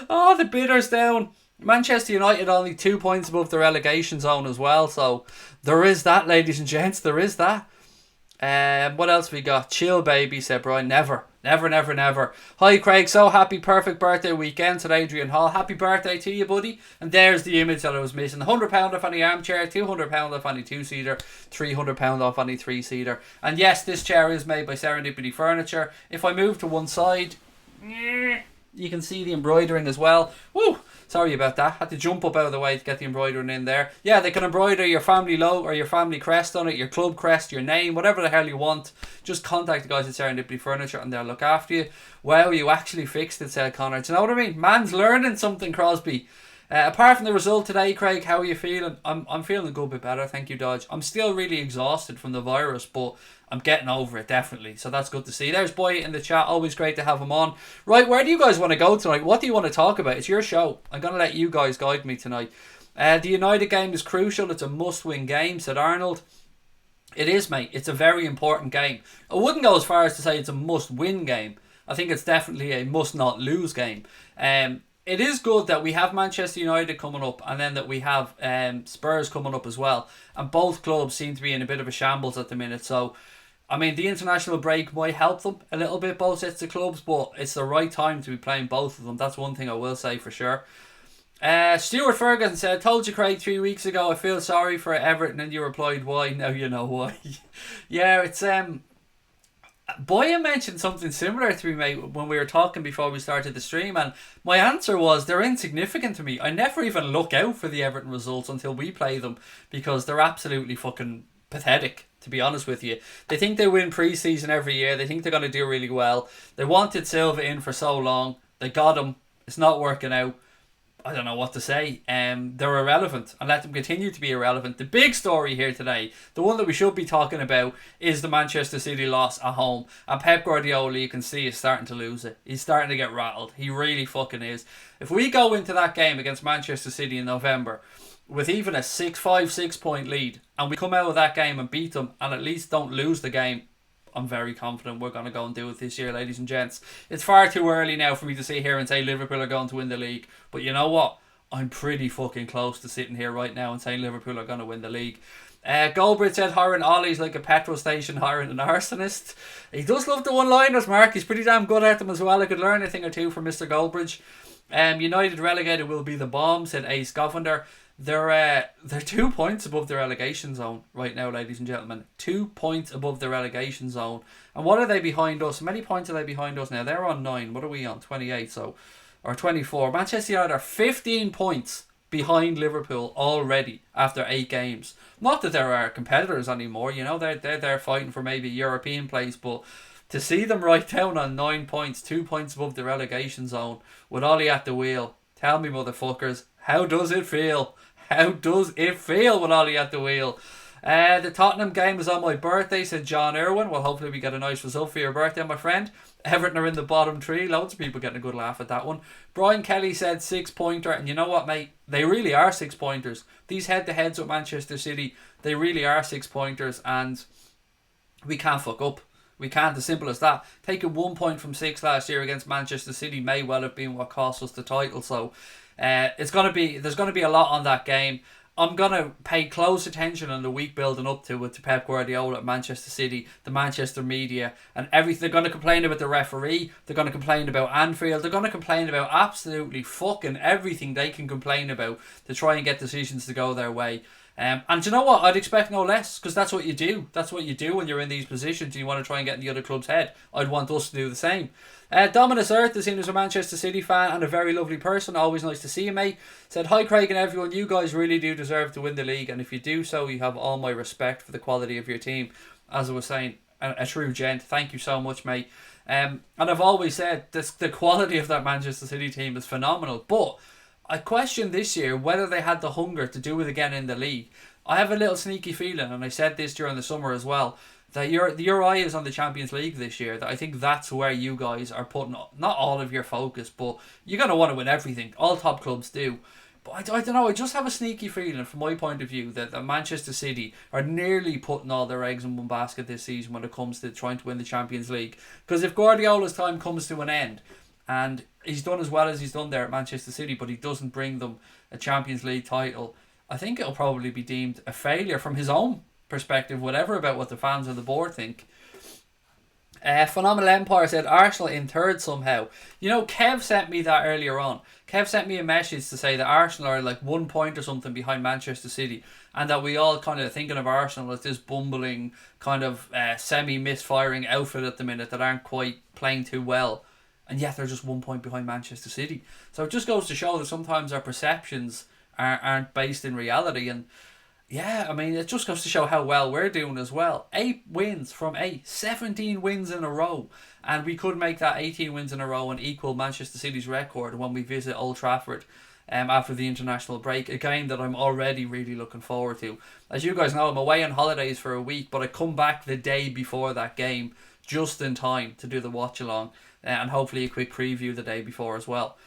Oh, the bidders down. Manchester United only 2 points above the relegation zone as well. So there is that, ladies and gents. There is that. What else we got? Chill, baby, said Brian. Never. Hi, Craig. So happy. Perfect birthday weekend, said Adrian Hall. Happy birthday to you, buddy. And there's the image that I was missing. £100 off any armchair, £200 off any 2-seater, £300 off any 3-seater. And yes, this chair is made by Serendipity Furniture. If I move to one side, you can see the embroidering as well. Woo! Sorry about that. Had to jump up out of the way to get the embroidering in there. Yeah, they can embroider your family logo or your family crest on it, your club crest, your name, whatever the hell you want. Just contact the guys at Serendipity Furniture and they'll look after you. Wow, you actually fixed it, said Connor. Do you know what I mean? Man's learning something, Crosby. Apart from the result today, Craig, how are you feeling? I'm feeling a good bit better, thank you, Dodge. I'm still really exhausted from the virus, but I'm getting over it, definitely. So that's good to see. There's Boy in the chat. Always great to have him on. Right, where do you guys want to go tonight? What do you want to talk about? It's your show. I'm going to let you guys guide me tonight. The United game is crucial. It's a must-win game, said Arnold. It is, mate. It's a very important game. I wouldn't go as far as to say it's a must-win game. I think it's definitely a must-not-lose game. It is good that we have Manchester United coming up and then that we have Spurs coming up as well. And both clubs seem to be in a bit of a shambles at the minute. So, I mean, the international break might help them a little bit, both sets of clubs, but it's the right time to be playing both of them. That's one thing I will say for sure. Stuart Ferguson said, told you, Craig, 3 weeks ago, I feel sorry for Everton, and you replied, why? Now you know why. Yeah, it's... Boya mentioned something similar to me, mate, when we were talking before we started the stream, and my answer was they're insignificant to me. I never even look out for the Everton results until we play them because they're absolutely fucking pathetic, to be honest with you. They think they win pre-season every year. They think they're going to do really well. They wanted Silva in for so long. They got him. It's not working out. I don't know what to say. They're irrelevant, and let them continue to be irrelevant. The big story here today, the one that we should be talking about, is the Manchester City loss at home. And Pep Guardiola, you can see, is starting to lose it. He's starting to get rattled. He really fucking is. If we go into that game against Manchester City in November with even a 6 point lead, and we come out of that game and beat them, and at least don't lose the game, I'm very confident we're going to go and do it this year, ladies and gents. It's far too early now for me to sit here and say Liverpool are going to win the league. But you know what? I'm pretty fucking close to sitting here right now and saying Liverpool are going to win the league. Goldbridge said hiring Ollie's like a petrol station hiring an arsonist. He does love the one-liners, Mark. He's pretty damn good at them as well. I could learn a thing or two from Mr. Goldbridge. United relegated will be the bomb, said Ace Govender. They're 2 points above the relegation zone right now, ladies and gentlemen. 2 points above the relegation zone. And what are they behind us? How many points are they behind us now? They're on 9. What are we on? 28, or 24. Manchester United are 15 points behind Liverpool already after 8 games. Not that there are competitors anymore, you know, they're fighting for maybe a European place, but to see them right down on 9 points, 2 points above the relegation zone, with Ollie at the wheel, tell me, motherfuckers, how does it feel? How does it feel with Ollie at the wheel? The Tottenham game was on my birthday, said John Irwin. Well, hopefully we get a nice result for your birthday, my friend. Everton are in the bottom 3. Loads of people getting a good laugh at that one. Brian Kelly said 6-pointer. And you know what, mate? They really are 6-pointers. These head-to-heads with Manchester City, they really are 6-pointers. And we can't fuck up. We can't, as simple as that. Taking 1 point from 6 last year against Manchester City may well have been what cost us the title. So there's going to be a lot on that game. I'm going to pay close attention on the week building up to it, to Pep Guardiola at Manchester City, the Manchester media, and everything. They're going to complain about the referee. They're going to complain about Anfield. They're going to complain about absolutely fucking everything they can complain about to try and get decisions to go their way. And do you know what? I'd expect no less, because that's what you do. That's what you do when you're in these positions. You want to try and get in the other club's head. I'd want us to do the same. Dominus Earth is seen as a Manchester City fan and a very lovely person. Always nice to see you, mate. Said, hi Craig and everyone. You guys really do deserve to win the league, and if you do so, you have all my respect for the quality of your team. As I was saying, a true gent. Thank you so much, mate. And I've always said the quality of that Manchester City team is phenomenal. But I question this year whether they had the hunger to do it again in the league. I have a little sneaky feeling, and I said this during the summer as well, that your eye is on the Champions League this year. That I think that's where you guys are putting not all of your focus, but you're going to want to win everything. All top clubs do. But I don't know, I just have a sneaky feeling from my point of view that Manchester City are nearly putting all their eggs in one basket this season when it comes to trying to win the Champions League. Because if Guardiola's time comes to an end, and he's done as well as he's done there at Manchester City, but he doesn't bring them a Champions League title, I think it'll probably be deemed a failure from his own perspective, whatever about what the fans on the board think. Phenomenal Empire said Arsenal in third somehow. You know, Kev sent me that earlier on. Kev sent me a message to say that Arsenal are like 1 point or something behind Manchester City, and that we all kind of thinking of Arsenal as this bumbling kind of semi-misfiring outfit at the minute that aren't quite playing too well, and yet they're just 1 point behind Manchester City. So it just goes to show that sometimes our perceptions aren't based in reality. And yeah, I mean, it just goes to show how well we're doing as well. 8 wins from 17 wins in a row. And we could make that 18 wins in a row and equal Manchester City's record when we visit Old Trafford after the international break. A game that I'm already really looking forward to. As you guys know, I'm away on holidays for a week, but I come back the day before that game, just in time to do the watch-along. And hopefully a quick preview the day before as well.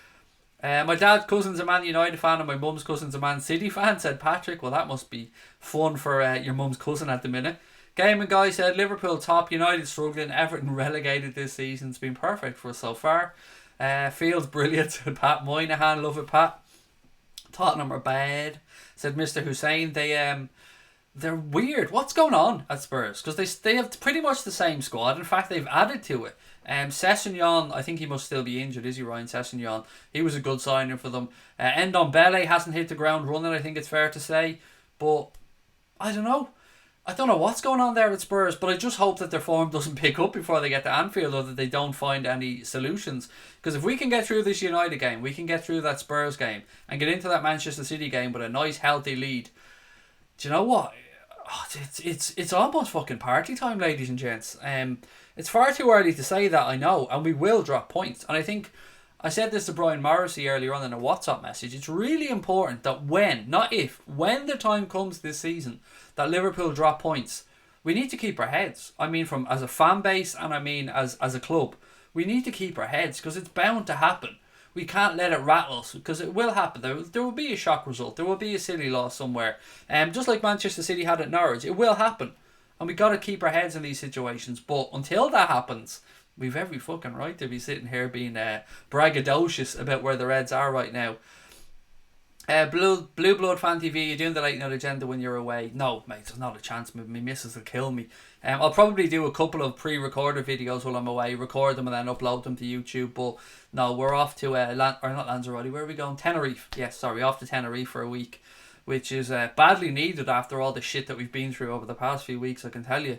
My dad's cousin's a Man United fan and my mum's cousin's a Man City fan, said Patrick. Well, that must be fun for your mum's cousin at the minute. Gaming Guy said Liverpool top, United struggling, Everton relegated this season. It's been perfect for us so far. Feels brilliant. Pat Moynihan, love it, Pat. Tottenham are bad, said Mr. Hussein. They're weird. What's going on at Spurs? Because they have pretty much the same squad. In fact, they've added to it. Sessegnon, I think he must still be injured, is he, Ryan Sessegnon? He was a good signing for them. Ndombele hasn't hit the ground running, I think it's fair to say. But I don't know. I don't know what's going on there at Spurs, but I just hope that their form doesn't pick up before they get to Anfield, or that they don't find any solutions. Because if we can get through this United game, we can get through that Spurs game, and get into that Manchester City game with a nice, healthy lead, do you know what? It's almost fucking party time, ladies and gents. It's far too early to say that, I know, and we will drop points. And I think I said this to Brian Morrissey earlier on in a WhatsApp message. It's really important that when, not if, when the time comes this season that Liverpool drop points, we need to keep our heads. I mean, from as a fan base, and I mean as a club, we need to keep our heads, because it's bound to happen. We can't let it rattle us, because it will happen. There will be a shock result. There will be a silly loss somewhere. Just like Manchester City had at Norwich, it will happen. And we got to keep our heads in these situations. But until that happens, we've every fucking right to be sitting here being braggadocious about where the Reds are right now. Blue Blood Fan TV, you're doing the late night agenda when you're away. No, mate, there's not a chance. My missus will kill me. I'll probably do a couple of pre-recorded videos while I'm away, record them and then upload them to YouTube. But no, we're off to not Lanzarote. Where are we going? Tenerife. Yes, sorry, off to Tenerife for a week, which is badly needed after all the shit that we've been through over the past few weeks, I can tell you.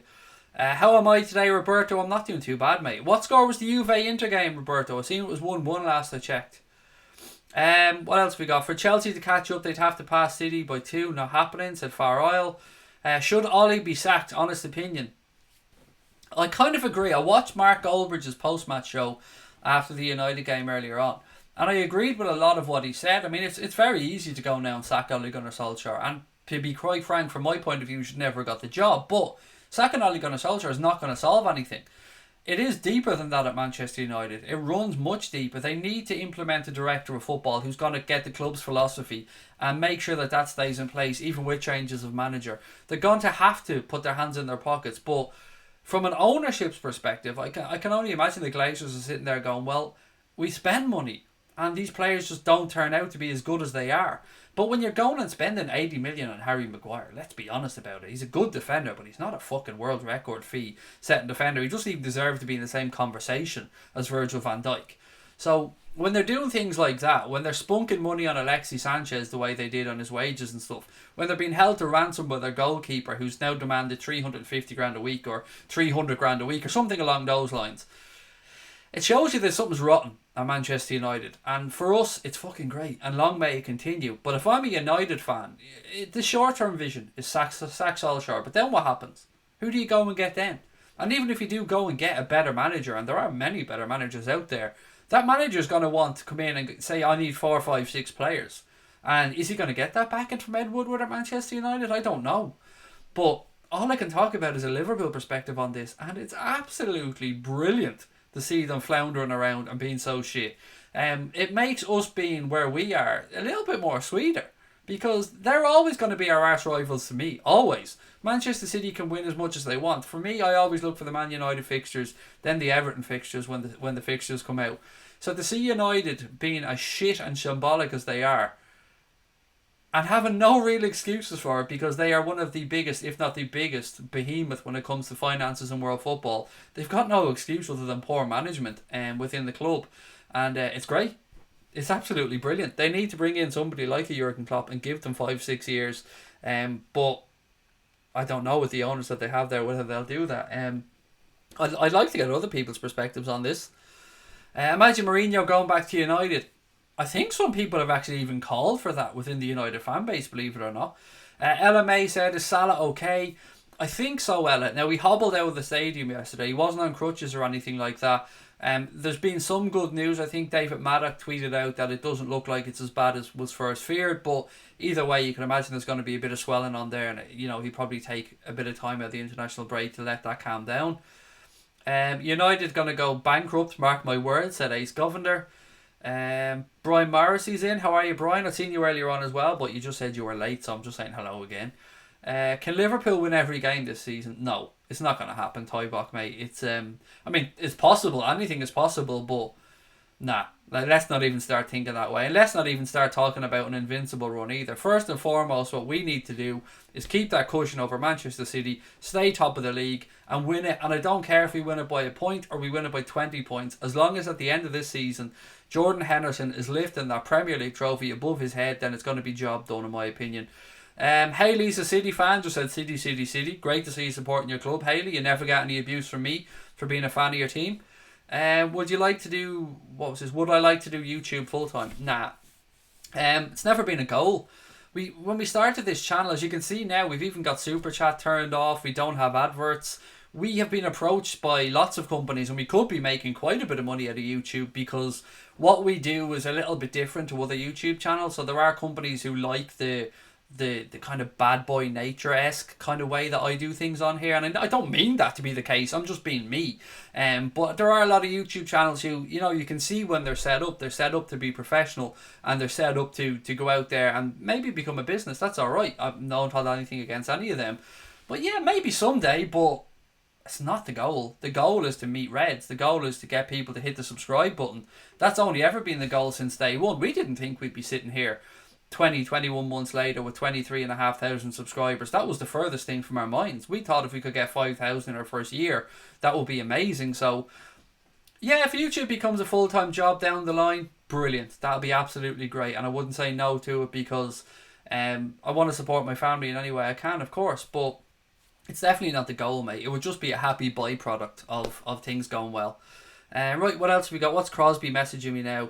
How am I today, Roberto? I'm not doing too bad, mate. What score was the Juve Inter game, Roberto? I seen it was 1-1 last I checked. What else we got? For Chelsea to catch up, they'd have to pass City by 2. Not happening, said Far Isle. Should Ollie be sacked? Honest opinion. I kind of agree. I watched Mark Goldbridge's post-match show after the United game earlier on, and I agreed with a lot of what he said. I mean, it's very easy to go now and sack Ole Gunnar Solskjaer, and to be quite frank, from my point of view, he should never have got the job. But sacking Ole Gunnar Solskjaer is not going to solve anything. It is deeper than that at Manchester United. It runs much deeper. They need to implement a director of football who's going to get the club's philosophy and make sure that that stays in place, even with changes of manager. They're going to have to put their hands in their pockets. But from an ownership's perspective, I can only imagine the Glazers are sitting there going, well, we spend money and these players just don't turn out to be as good as they are. But when you're going and spending 80 million on Harry Maguire, let's be honest about it. He's a good defender, but he's not a fucking world record fee setting defender. He doesn't even deserve to be in the same conversation as Virgil van Dijk. So when they're doing things like that, when they're spunking money on Alexis Sanchez the way they did on his wages and stuff, when they're being held to ransom by their goalkeeper who's now demanded 350 grand a week or 300 grand a week or something along those lines, it shows you that something's rotten at Manchester United. And for us, it's fucking great. And long may it continue. But if I'm a United fan, the short-term vision is sack Solskjaer. But then what happens? Who do you go and get then? And even if you do go and get a better manager, and there are many better managers out there, that manager's going to want to come in and say, I need 4, 5, 6 players. And is he going to get that backing from Ed Woodward at Manchester United? I don't know. But all I can talk about is a Liverpool perspective on this. And it's absolutely brilliant to see them floundering around and being so shit. It makes us being where we are a little bit more sweeter. Because they're always going to be our arse rivals to me. Always. Manchester City can win as much as they want. For me, I always look for the Man United fixtures, then the Everton fixtures when the fixtures come out. So to see United being as shit and shambolic as they are, and having no real excuses for it because they are one of the biggest, if not the biggest, behemoth when it comes to finances in world football, they've got no excuse other than poor management within the club. And it's great. It's absolutely brilliant. They need to bring in somebody like a Jurgen Klopp and give them 5-6 years. But I don't know with the owners that they have there whether they'll do that. I'd like to get other people's perspectives on this. Imagine Mourinho going back to United. I think some people have actually even called for that within the United fan base, believe it or not. LMA said, is Salah okay? I think so, Ella. Now, he hobbled out of the stadium yesterday. He wasn't on crutches or anything like that. There's been some good news. I think David Maddock tweeted out that it doesn't look like it's as bad as was first feared, but either way you can imagine there's going to be a bit of swelling on there, and he'd probably take a bit of time out of the international break to let that calm down. United going to go bankrupt, mark my words, said Ace Governor. Brian Morrissey's in. How are you, Brian? I've seen you earlier on as well, but you just said you were late, so I'm just saying hello again. Can Liverpool win every game this season? No, it's not going to happen, Divock, mate. It's it's possible. Anything is possible, but nah. Let's not even start thinking that way. And let's not even start talking about an invincible run either. First and foremost, what we need to do is keep that cushion over Manchester City, stay top of the league, and win it. And I don't care if we win it by a point or we win it by 20 points. As long as at the end of this season, Jordan Henderson is lifting that Premier League trophy above his head, then it's going to be job done, in my opinion. Haley's a City fan, just said City, City, City. Great to see you supporting your club, Haley. You never get any abuse from me for being a fan of your team. Would you like to do, would I like to do YouTube full time? Nah. It's never been a goal. When we started this channel, as you can see now, we've even got Super Chat turned off. We don't have adverts. We have been approached by lots of companies, and we could be making quite a bit of money out of YouTube because what we do is a little bit different to other YouTube channels. So there are companies who like the kind of bad boy nature-esque kind of way that I do things on here, and I don't mean that to be the case, I'm just being me. But there are a lot of YouTube channels who, you can see when they're set up to be professional, and they're set up to go out there and maybe become a business. That's alright. I've not had anything against any of them, but yeah, maybe someday, but it's not the goal. The goal is to meet Reds. The goal is to get people to hit the subscribe button. That's only ever been the goal since day one. We didn't think we'd be sitting here 21 months later with 23,500 subscribers. That was the furthest thing from our minds. We thought if we could get 5,000 in our first year, that would be amazing. So yeah, if YouTube becomes a full-time job down the line, brilliant. That'll be absolutely great, and I wouldn't say no to it because I want to support my family in any way I can, of course, but it's definitely not the goal, mate. It would just be a happy byproduct of things going well. Right, what else have we got? What's Crosby messaging me now?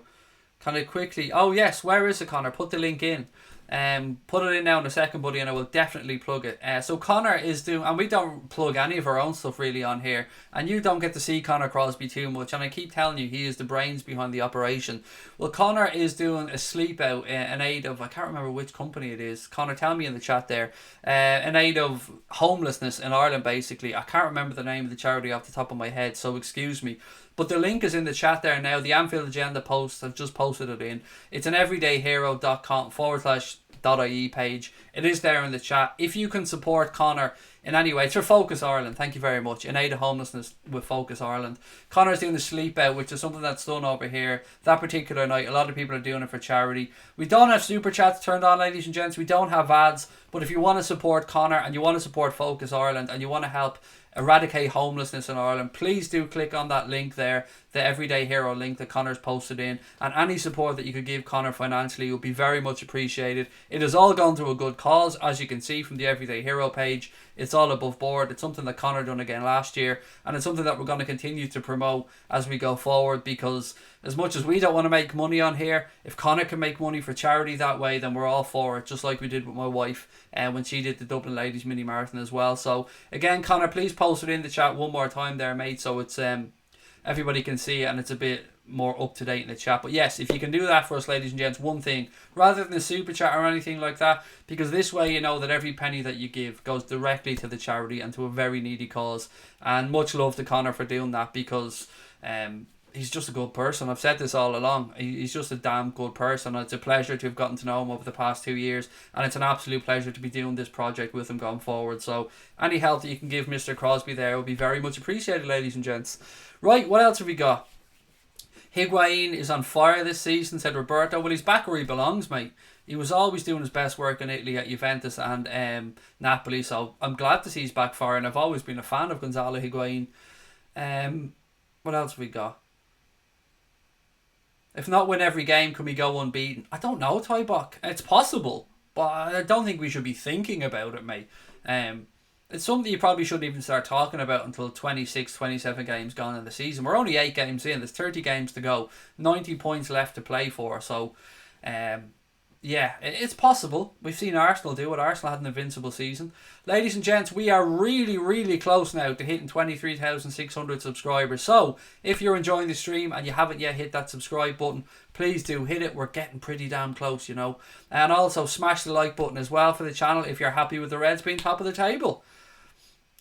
Kind of quickly. Oh yes, where is it, Connor? Put the link in. Put it in now in a second, buddy, and I will definitely plug it. So Connor is doing, and we don't plug any of our own stuff really on here, and you don't get to see Connor Crosby too much, and I keep telling you he is the brains behind the operation. Well, Connor is doing a sleep out in aid of, I can't remember which company it is. Connor, tell me in the chat there. In aid of homelessness in Ireland, basically. I can't remember the name of the charity off the top of my head, so excuse me. But the link is in the chat there now. The Anfield Agenda post, I've just posted it in. It's an everydayhero.com/.ie page. It is there in the chat. If you can support Connor in any way, it's for Focus Ireland. Thank you very much. In aid of homelessness with Focus Ireland. Connor's doing the sleep out, which is something that's done over here. That particular night, a lot of people are doing it for charity. We don't have Super Chats turned on, ladies and gents. We don't have ads. But if you want to support Connor and you want to support Focus Ireland and you want to help eradicate homelessness in Ireland, please do click on that link there, the Everyday Hero link that Connor's posted in, and any support that you could give Connor financially would be very much appreciated. It has all gone to a good cause, as you can see from the Everyday Hero page. It's all above board. It's something that Connor done again last year, and it's something that we're going to continue to promote as we go forward, because as much as we don't want to make money on here, if Connor can make money for charity that way, then we're all for it, just like we did with my wife when she did the Dublin Ladies Mini Marathon as well. So again, Connor, please post it in the chat one more time there, mate, so it's everybody can see it and it's a bit more up to date in the chat. But yes, if you can do that for us, ladies and gents, one thing, rather than a super chat or anything like that, because this way you know that every penny that you give goes directly to the charity and to a very needy cause. And much love to Connor for doing that, because he's just a good person. I've said this all along. He's just a damn good person. It's a pleasure to have gotten to know him over the past 2 years, and it's an absolute pleasure to be doing this project with him going forward. So any help that you can give Mr. Crosby there will be very much appreciated, ladies and gents. Right, what else have we got? Higuain is on fire this season, said Roberto. Well, he's back where he belongs, mate. He was always doing his best work in Italy at Juventus and Napoli, so I'm glad to see he's back firing. I've always been a fan of Gonzalo Higuain. What else have we got? If not win every game, can we go unbeaten? I don't know, Divock. It's possible, but I don't think we should be thinking about it, mate. It's something you probably shouldn't even start talking about until 26, 27 games gone in the season. We're only 8 games in. There's 30 games to go. 90 points left to play for. So, yeah, it's possible. We've seen Arsenal do it. Arsenal had an invincible season. Ladies and gents, we are really, really close now to hitting 23,600 subscribers. So, if you're enjoying the stream and you haven't yet hit that subscribe button, please do hit it. We're getting pretty damn close, you know. And also smash the like button as well for the channel if you're happy with the Reds being top of the table.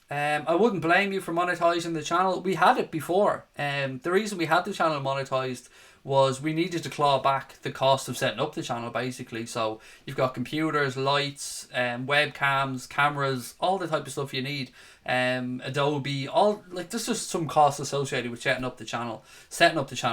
I wouldn't blame you for monetizing the channel. We had it before. The reason we had the channel monetized was we needed to claw back the cost of setting up the channel, basically. So you've got computers, lights, webcams, cameras, all the type of stuff you need. Adobe, all like there's just some costs associated with setting up the channel,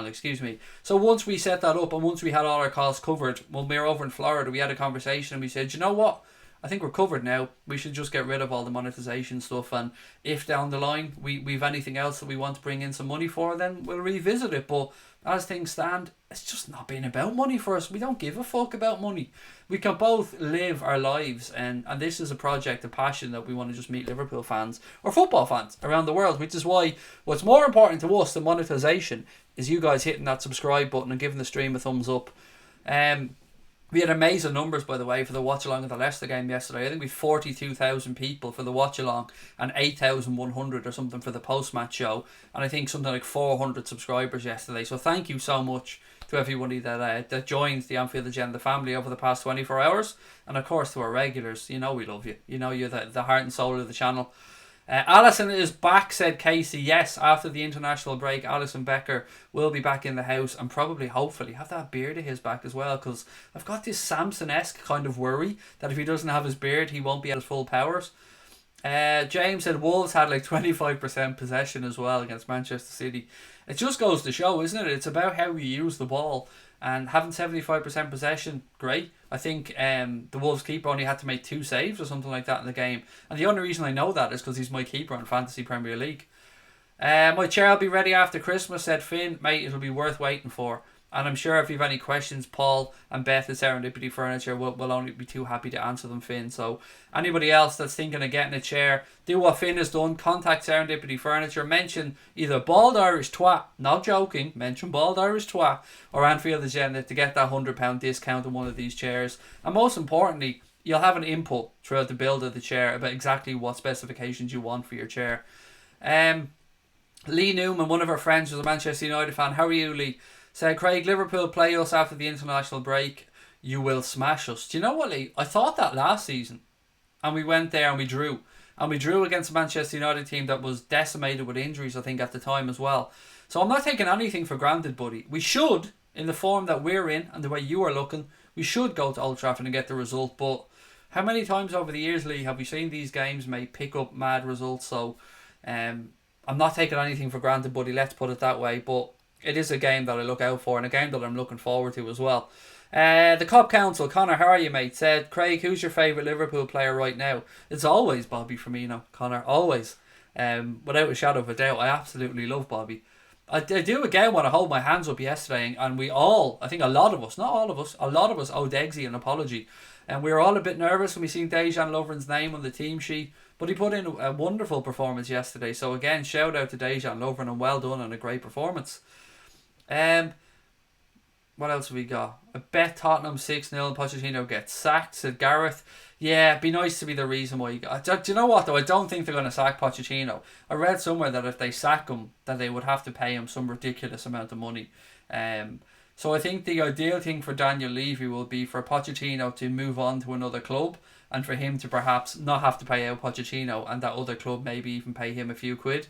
excuse me. So once we set that up and once we had all our costs covered, when we were over in Florida, we had a conversation and we said, you know what? I think we're covered now. We should just get rid of all the monetization stuff, and if down the line we've anything else that we want to bring in some money for, then we'll revisit it. But as things stand, it's just not been about money for us. We don't give a fuck about money. We can both live our lives, and this is a project, a passion that we want to just meet Liverpool fans or football fans around the world, which is why what's more important to us than monetization is you guys hitting that subscribe button and giving the stream a thumbs up. We had amazing numbers, by the way, for the Watchalong of the Leicester game yesterday. I think we had 42,000 people for the Watchalong and 8,100 or something for the post-match show. And I think something like 400 subscribers yesterday. So thank you so much to everybody that joined the Anfield Agenda family over the past 24 hours. And of course to our regulars. You know we love you. You know you're the heart and soul of the channel. Alison is back, said Casey. Yes, after the international break, Alison Becker will be back in the house and probably, hopefully, have that beard of his back as well, because I've got this Samson-esque kind of worry that if he doesn't have his beard, he won't be at his full powers. James said Wolves had like 25% possession as well against Manchester City. It just goes to show, isn't it? It's about how you use the ball. And having 75% possession, great. I think the Wolves keeper only had to make 2 saves or something like that in the game. And the only reason I know that is because he's my keeper in Fantasy Premier League. My chair will be ready after Christmas, said Finn. Mate, it'll be worth waiting for. And I'm sure if you have any questions, Paul and Beth at Serendipity Furniture will only be too happy to answer them, Finn. So anybody else that's thinking of getting a chair, do what Finn has done. Contact Serendipity Furniture. Mention either Bald Irish Twat, not joking, mention Bald Irish Twat, or Anfield Agenda to get that £100 discount on one of these chairs. And most importantly, you'll have an input throughout the build of the chair about exactly what specifications you want for your chair. Lee Newman, one of our friends, was a Manchester United fan. How are you, Lee? Said, Craig, Liverpool play us after the international break. You will smash us. Do you know what, Lee? I thought that last season. And we went there and we drew. And we drew against a Manchester United team that was decimated with injuries, I think, at the time as well. So I'm not taking anything for granted, buddy. We should, in the form that we're in and the way you are looking, we should go to Old Trafford and get the result. But how many times over the years, Lee, have we seen these games may pick up mad results? So I'm not taking anything for granted, buddy. Let's put it that way. But it is a game that I look out for and a game that I'm looking forward to as well. The Cop Council, Connor, how are you, mate? Said, Craig, who's your favourite Liverpool player right now? It's always Bobby Firmino, Connor, always. Without a shadow of a doubt, I absolutely love Bobby. I do again want to hold my hands up yesterday, and we all, I think a lot of us, not all of us, a lot of us owe Degsy an apology. And we were all a bit nervous when we seen Dejan Lovren's name on the team sheet, but he put in a wonderful performance yesterday. So again, shout out to Dejan Lovren and well done on a great performance. What else have we got? I bet Tottenham 6-0 and Pochettino gets sacked, said Gareth. Yeah, it'd be nice to be the reason why you got... Do you know what though? I don't think they're going to sack Pochettino. I read somewhere that if they sack him, that they would have to pay him some ridiculous amount of money. So I think the ideal thing for Daniel Levy will be for Pochettino to move on to another club, and for him to perhaps not have to pay out Pochettino, and that other club maybe even pay him a few quid.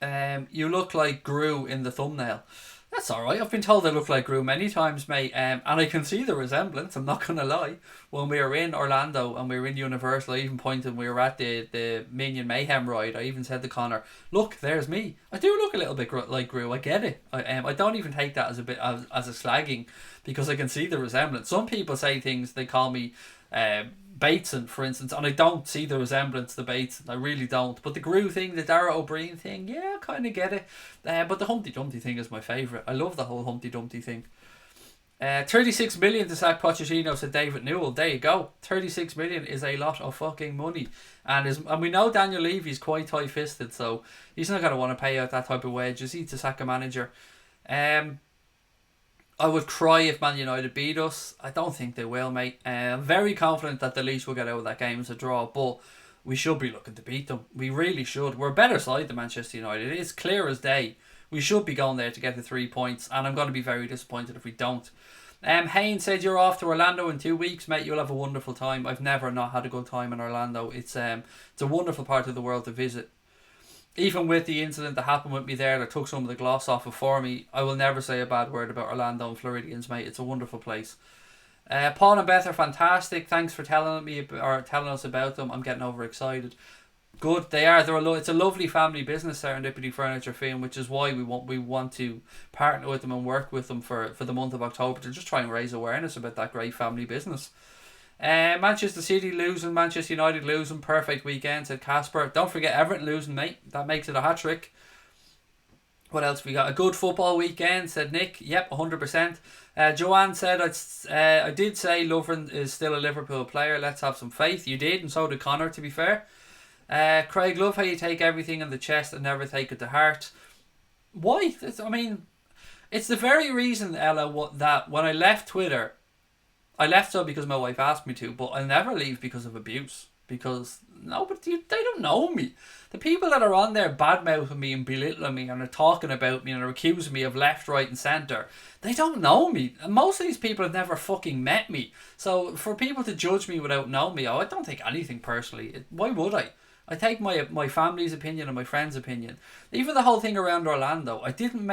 You look like Gru in the thumbnail. That's alright. I've been told I look like Gru many times, mate. And I can see the resemblance, I'm not going to lie. When we were in Orlando and we were in Universal, I even pointed when we were at the Minion Mayhem ride. I even said to Connor, look, there's me. I do look a little bit like Gru. I get it. I don't even take that as a bit as a slagging, because I can see the resemblance. Some people say things, they call me Bateson, for instance, and I don't see the resemblance to Bateson. I really don't. But the Gru thing, the Dara O'Brien thing, yeah, I kind of get it. But the Humpty Dumpty thing is my favourite. I love the whole Humpty Dumpty thing. 36 million to sack Pochettino, said David Newell. There you go. 36 million is a lot of fucking money. And we know Daniel Levy's quite tight-fisted, so he's not going to want to pay out that type of wage. Is he, to sack a manager? I would cry if Man United beat us. I don't think they will, mate. I'm very confident that the Leeds will get out of that game as a draw, but we should be looking to beat them. We really should. We're a better side than Manchester United. It is clear as day. We should be going there to get the 3 points, and I'm going to be very disappointed if we don't. Haynes said you're off to Orlando in 2 weeks, mate. You'll have a wonderful time. I've never not had a good time in Orlando. It's a wonderful part of the world to visit. Even with the incident that happened with me there that took some of the gloss off it for me, I will never say a bad word about Orlando and Floridians, mate. It's a wonderful place. Paul and Beth are fantastic. Thanks for telling us about them. I'm getting overexcited. Good, they are. It's a lovely family business, Serendipity Furniture Film, which is why we want to partner with them and work with them for the month of October to just try and raise awareness about that great family business. Manchester City losing, Manchester United losing, perfect weekend, said Casper. Don't forget Everton losing, mate. That makes it a hat-trick. What else we got? A good football weekend, said Nick. Yep, 100%. Joanne said, I did say Lovren is still a Liverpool player. Let's have some faith. You did, and so did Connor, to be fair. Craig, love how you take everything in the chest and never take it to heart. Why? It's the very reason, Ella, that when I left Twitter, I left so because my wife asked me to, but I'll never leave because of abuse. Because they don't know me. The people that are on there bad-mouthing me and belittling me and are talking about me and are accusing me of left, right and centre, they don't know me. And most of these people have never fucking met me. So for people to judge me without knowing me, I don't take anything personally. Why would I? I take my family's opinion and my friend's opinion. Even the whole thing around Orlando, I didn't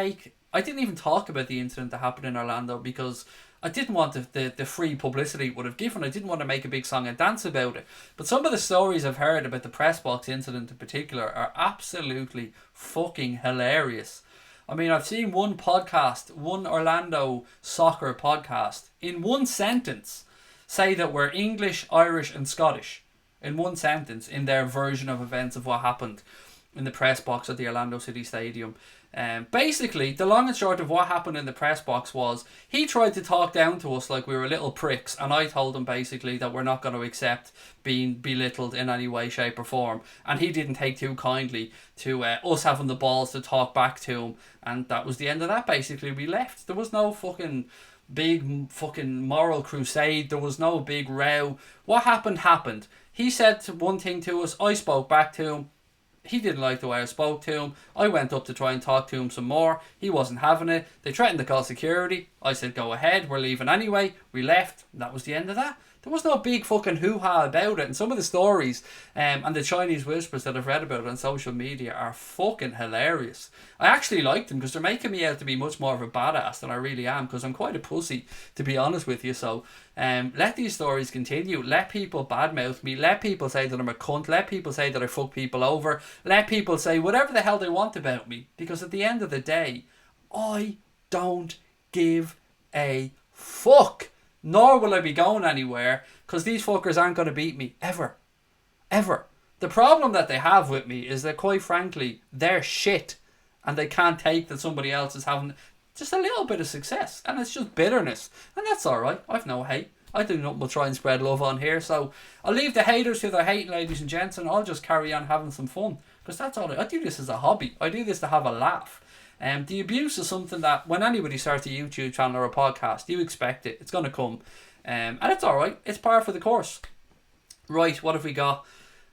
even talk about the incident that happened in Orlando because I didn't want the free publicity it would have given. I didn't want to make a big song and dance about it. But some of the stories I've heard about the press box incident in particular are absolutely fucking hilarious. I mean, I've seen one Orlando soccer podcast, in one sentence, say that we're English, Irish and Scottish. In one sentence, in their version of events of what happened in the press box at the Orlando City Stadium. Basically, the long and short of what happened in the press box was he tried to talk down to us like we were little pricks, and I told him basically that we're not going to accept being belittled in any way, shape or form, and he didn't take too kindly to us having the balls to talk back to him, and that was the end of that. Basically, we left. There was no big moral crusade. There was no big row. What happened. He said one thing to us, I spoke back to him. He didn't like the way I spoke to him. I went up to try and talk to him some more. He wasn't having it. They threatened to call security. I said, go ahead, we're leaving anyway. We left. That was the end of that. There was no big fucking hoo-ha about it. And some of the stories and the Chinese whispers that I've read about on social media are fucking hilarious. I actually like them because they're making me out to be much more of a badass than I really am, because I'm quite a pussy, to be honest with you. So let these stories continue. Let people badmouth me. Let people say that I'm a cunt. Let people say that I fuck people over. Let people say whatever the hell they want about me. Because at the end of the day, I don't give a fuck. Nor will I be going anywhere, because these fuckers aren't going to beat me. Ever. The problem that they have with me is that, quite frankly, they're shit, and they can't take that somebody else is having just a little bit of success, and it's just bitterness, and that's all right. I've no hate. I do nothing but try and spread love on here, so I'll leave the haters to their hating, ladies and gents, and I'll just carry on having some fun, because that's all I do. This as a hobby. I do this to have a laugh. The abuse is something that when anybody starts a YouTube channel or a podcast, you expect it. It's going to come, and it's all right. It's par for the course. Right, what have we got?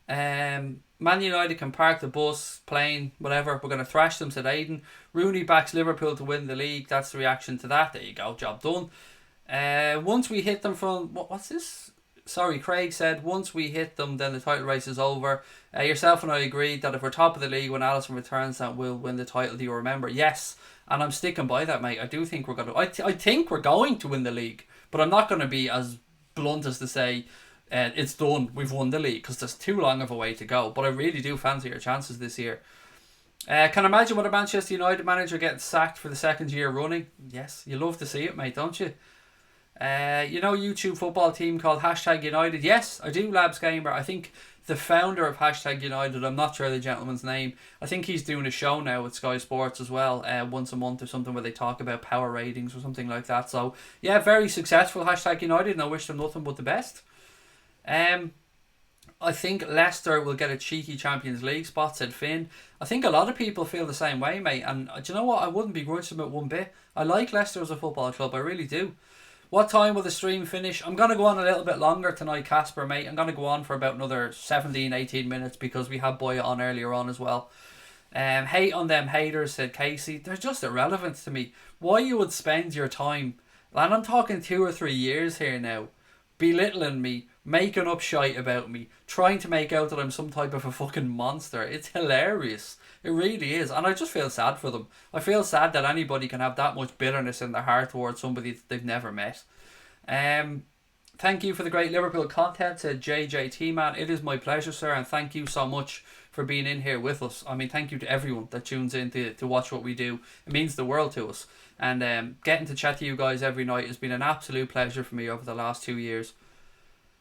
Man United can park the bus, plane, whatever. We're going to thrash them, said Aiden. Rooney backs Liverpool to win the league. That's the reaction to that. There you go, job done. Once we hit them from... What's this? Sorry, Craig said, once we hit them, then the title race is over. Yourself and I agreed that if we're top of the league when Alisson returns, that we'll win the title. Do you remember? Yes, and I'm sticking by that, mate. I do think we're going to... I think we're going to win the league, but I'm not going to be as blunt as to say... it's done, we've won the league, because there's too long of a way to go. But I really do fancy your chances this year. Can I imagine what a Manchester United manager getting sacked for the second year running? Yes, you love to see it, mate, don't you? YouTube football team called #United. Yes, I do, Labs Gamer. I think the founder of #United, I'm not sure the gentleman's name, I think he's doing a show now with Sky Sports as well, once a month or something, where they talk about power ratings or something like that. So yeah, very successful #United, and I wish them nothing but the best. I think Leicester will get a cheeky Champions League spot, said Finn. I think a lot of people feel the same way, mate, and do you know what? I wouldn't begrudge them at one bit. I like Leicester as a football club, I really do. What time will the stream finish? I'm going to go on a little bit longer tonight, Casper, mate. I'm going to go on for about another 17-18 minutes, because we had Boya on earlier on as well. Hate on them haters, said Casey. They're just irrelevant to me. Why you would spend your time, and I'm talking 2 or 3 years here now, belittling me, making up shite about me, trying to make out that I'm some type of a fucking monster. It's hilarious. It really is. And I just feel sad for them. I feel sad that anybody can have that much bitterness in their heart towards somebody that they've never met. Thank you for the great Liverpool content, said JJT man. It is my pleasure, sir, and thank you so much for being in here with us. I mean, thank you to everyone that tunes in to watch what we do. It means the world to us. And getting to chat to you guys every night has been an absolute pleasure for me over the last 2 years.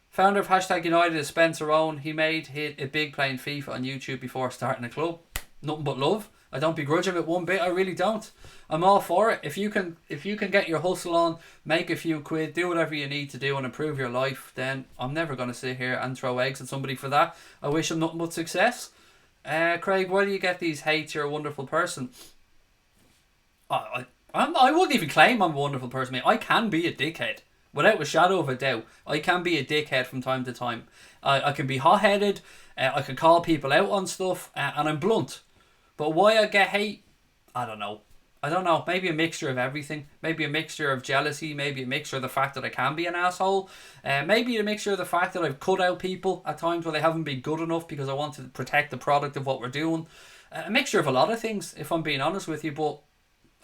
Founder of #United is Spencer Owen. He made it big playing FIFA on YouTube before starting a club. Nothing but love. I don't begrudge him it one bit. I really don't. I'm all for it. If you can get your hustle on, make a few quid, do whatever you need to do and improve your life, then I'm never going to sit here and throw eggs at somebody for that. I wish him nothing but success. Craig, why do you get these hates? You're a wonderful person. I wouldn't even claim I'm a wonderful person, mate. I can be a dickhead. Without a shadow of a doubt, I can be a dickhead from time to time. I can be hot-headed, I can call people out on stuff, and I'm blunt. But why I get hate, I don't know. Maybe a mixture of everything. Maybe a mixture of jealousy. Maybe a mixture of the fact that I can be an asshole. Maybe a mixture of the fact that I've cut out people at times where they haven't been good enough because I want to protect the product of what we're doing. A mixture of a lot of things, if I'm being honest with you, but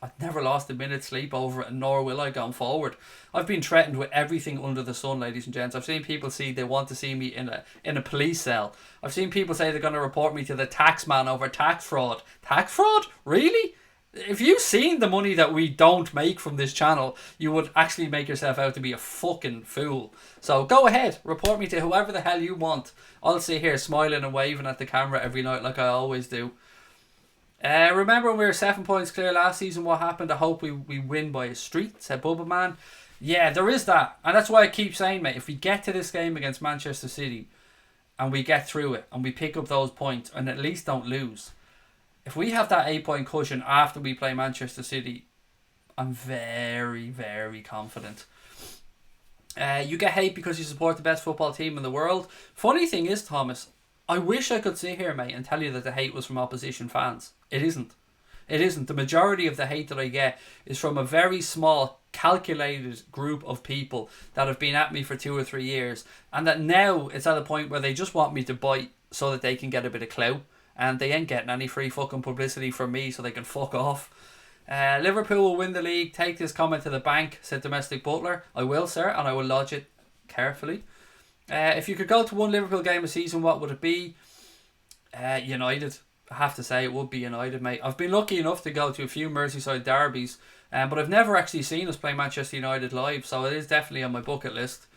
I've never lost a minute's sleep over it, and nor will I going forward. I've been threatened with everything under the sun, ladies and gents. I've seen people say they want to see me in a police cell. I've seen people say they're going to report me to the tax man over tax fraud. Tax fraud? Really? If you've seen the money that we don't make from this channel, you would actually make yourself out to be a fucking fool. So go ahead, report me to whoever the hell you want. I'll sit here smiling and waving at the camera every night like I always do. Remember when we were 7 points clear last season, what happened? I hope we win by a street, said Bubba Man. Yeah, there is that. And that's why I keep saying, mate, if we get to this game against Manchester City and we get through it and we pick up those points and at least don't lose, if we have that 8-point cushion after we play Manchester City, I'm very, very confident. You get hate because you support the best football team in the world. Funny thing is, Thomas, I wish I could sit here, mate, and tell you that the hate was from opposition fans. It isn't. It isn't. The majority of the hate that I get is from a very small, calculated group of people that have been at me for 2 or 3 years, and that now it's at a point where they just want me to bite so that they can get a bit of clout, and they ain't getting any free fucking publicity from me, so they can fuck off. Liverpool will win the league. Take this comment to the bank, said Domestic Butler. I will, sir, and I will lodge it carefully. If you could go to one Liverpool game a season, what would it be? United. I have to say it would be United, mate. I've been lucky enough to go to a few Merseyside derbies, but I've never actually seen us play Manchester United live, so it is definitely on my bucket list.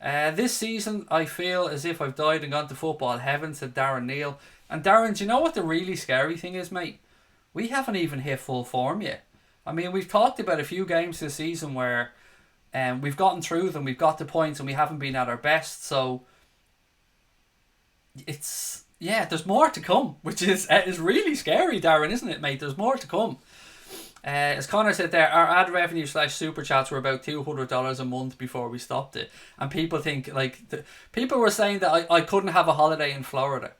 This season, I feel as if I've died and gone to football heaven, said Darren Neal. And Darren, do you know what the really scary thing is, mate? We haven't even hit full form yet. I mean, we've talked about a few games this season where we've gotten through them, we've got the points, and we haven't been at our best. So it's there's more to come, which is really scary, Darren, isn't it, mate? There's more to come. As Connor said there, our ad revenue / super chats were about $200 a month before we stopped it, and people think people were saying that I couldn't have a holiday in Florida,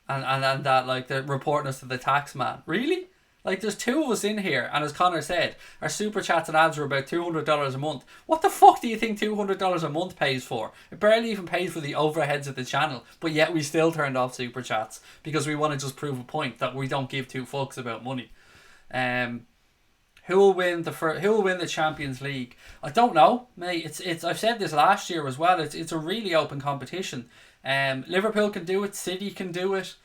and that like they're reporting us to the tax man. Really? Like, there's two of us in here, and as Connor said, our super chats and ads were about $200 a month. What the fuck do you think $200 a month pays for? It barely even pays for the overheads of the channel, but yet we still turned off super chats because we want to just prove a point that we don't give two fucks about money. Who will win the Champions League? I don't know, mate. It's I've said this last year as well. It's a really open competition. Liverpool can do it. City can do it.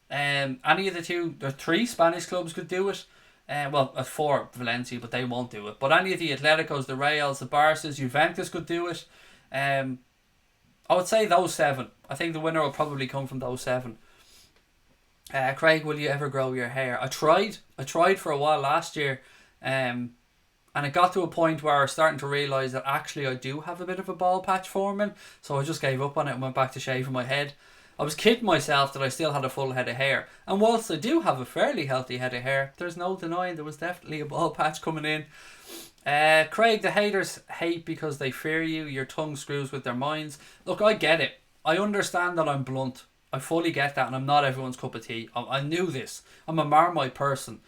Any of the three Spanish clubs could do it. Four Valencia, but they won't do it. But any of the Atleticos, the Reals, the Barças, Juventus could do it. I would say those seven. I think the winner will probably come from those seven. Craig, will you ever grow your hair? I tried for a while last year. And it got to a point where I was starting to realise that actually I do have a bit of a bald patch forming, so I just gave up on it and went back to shaving my head. I was kidding myself that I still had a full head of hair, and whilst I do have a fairly healthy head of hair, there's no denying there was definitely a bald patch coming in. Craig, the haters hate because they fear you, your tongue screws with their minds. Look, I get it. I understand that I'm blunt. I fully get that, and I'm not everyone's cup of tea. I knew this. I'm a Marmite person.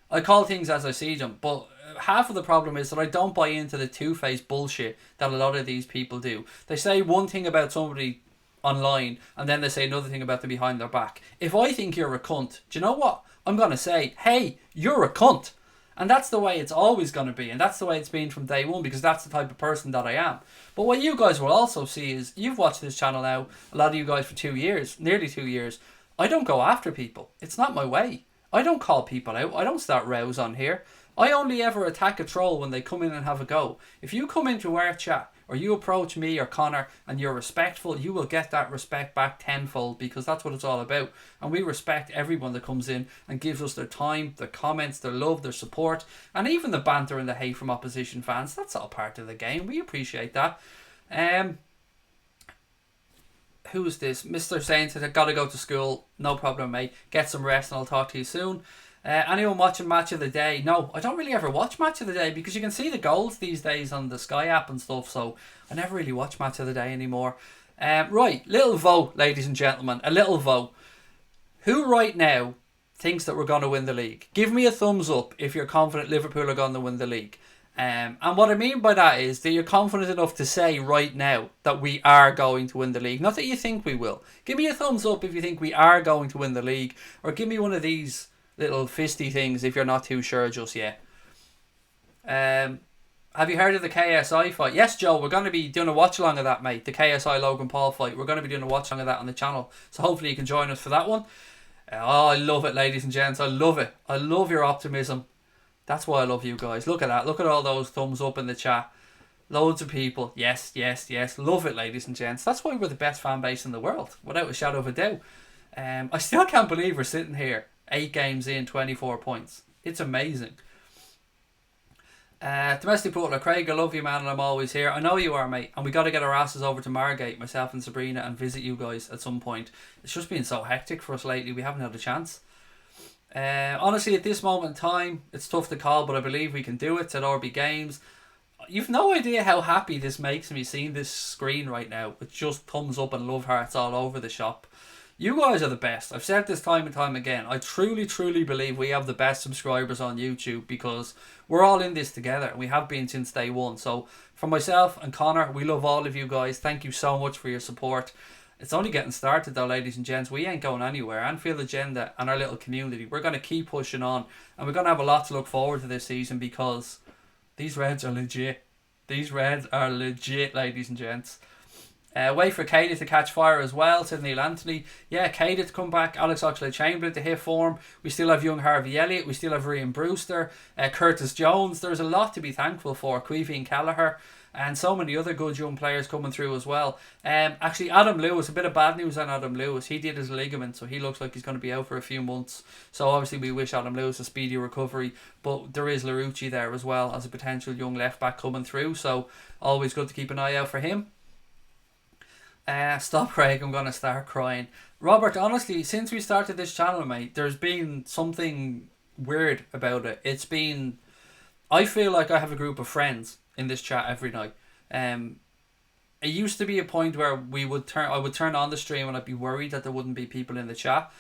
I call things as I see them, but half of the problem is that I don't buy into the two-faced bullshit that a lot of these people do. They say one thing about somebody online, and then they say another thing about them behind their back. If I think you're a cunt, do you know what? I'm going to say, hey, you're a cunt. And that's the way it's always going to be, and that's the way it's been from day one, because that's the type of person that I am. But what you guys will also see is, you've watched this channel now, a lot of you guys for 2 years, nearly 2 years. I don't go after people. It's not my way. I don't call people out. I don't start rows on here. I only ever attack a troll when they come in and have a go. If you come into our chat or you approach me or Connor and you're respectful, you will get that respect back tenfold, because that's what it's all about. And we respect everyone that comes in and gives us their time, their comments, their love, their support, and even the banter and the hate from opposition fans. That's all part of the game. We appreciate that. Who's this? Mr. Saint said, I gotta go to school. No problem, mate. Get some rest and I'll talk to you soon. Anyone watching Match of the Day? No, I don't really ever watch Match of the Day because you can see the goals these days on the Sky app and stuff, so I never really watch Match of the Day anymore. Right, little vote, ladies and gentlemen. A little vote. Who right now thinks that we're going to win the league? Give me a thumbs up if you're confident Liverpool are going to win the league. And what I mean by that is that you're confident enough to say right now that we are going to win the league. Not that you think we will. Give me a thumbs up if you think we are going to win the league. Or give me one of these little fisty things if you're not too sure just yet. Have you heard of the KSI fight? Yes, Joe, we're going to be doing a watch-along of that, mate. The KSI Logan Paul fight. We're going to be doing a watch-along of that on the channel. So hopefully you can join us for that one. Oh, I love it, ladies and gents. I love it. I love your optimism. That's why I love you guys. Look at that. Look at all those thumbs up in the chat. Loads of people. Yes, yes, yes. Love it, ladies and gents. That's why we're the best fan base in the world, without a shadow of a doubt. I still can't believe we're sitting here 8 games in, 24 points. It's amazing. Domestic Butler, Craig, I love you, man, and I'm always here. I know you are, mate. And we got to get our asses over to Margate, myself and Sabrina, and visit you guys at some point. It's just been so hectic for us lately. We haven't had a chance. Honestly, at this moment in time, it's tough to call, but I believe we can do it at RB Games. You've no idea how happy this makes me seeing this screen right now with just thumbs up and love hearts all over the shop. You guys are the best. I've said this time and time again. I truly, truly believe we have the best subscribers on YouTube because we're all in this together, and we have been since day one. So, for myself and Connor, we love all of you guys. Thank you so much for your support. It's only getting started though, ladies and gents. We ain't going anywhere. Anfield Agenda and our little community, we're going to keep pushing on, and we're going to have a lot to look forward to this season because these Reds are legit. These Reds are legit, ladies and gents. Wait for Keita to catch fire as well, said Neil Anthony. Yeah, Keita to come back. Alex Oxlade-Chamberlain to hit form. We still have young Harvey Elliott. We still have Ryan Brewster. Curtis Jones. There's a lot to be thankful for. Queevy and Callagher. And so many other good young players coming through as well. Actually, Adam Lewis, a bit of bad news on Adam Lewis. He did his ligament, so he looks like he's going to be out for a few months. So obviously we wish Adam Lewis a speedy recovery. But there is Larouci there as well as a potential young left back coming through. So always good to keep an eye out for him. Stop, Craig, I'm going to start crying. Robert, honestly, since we started this channel, mate, there's been something weird about it. It's been... I feel like I have a group of friends in this chat every night. It used to be a point where I would turn on the stream and I'd be worried that there wouldn't be people in the chat.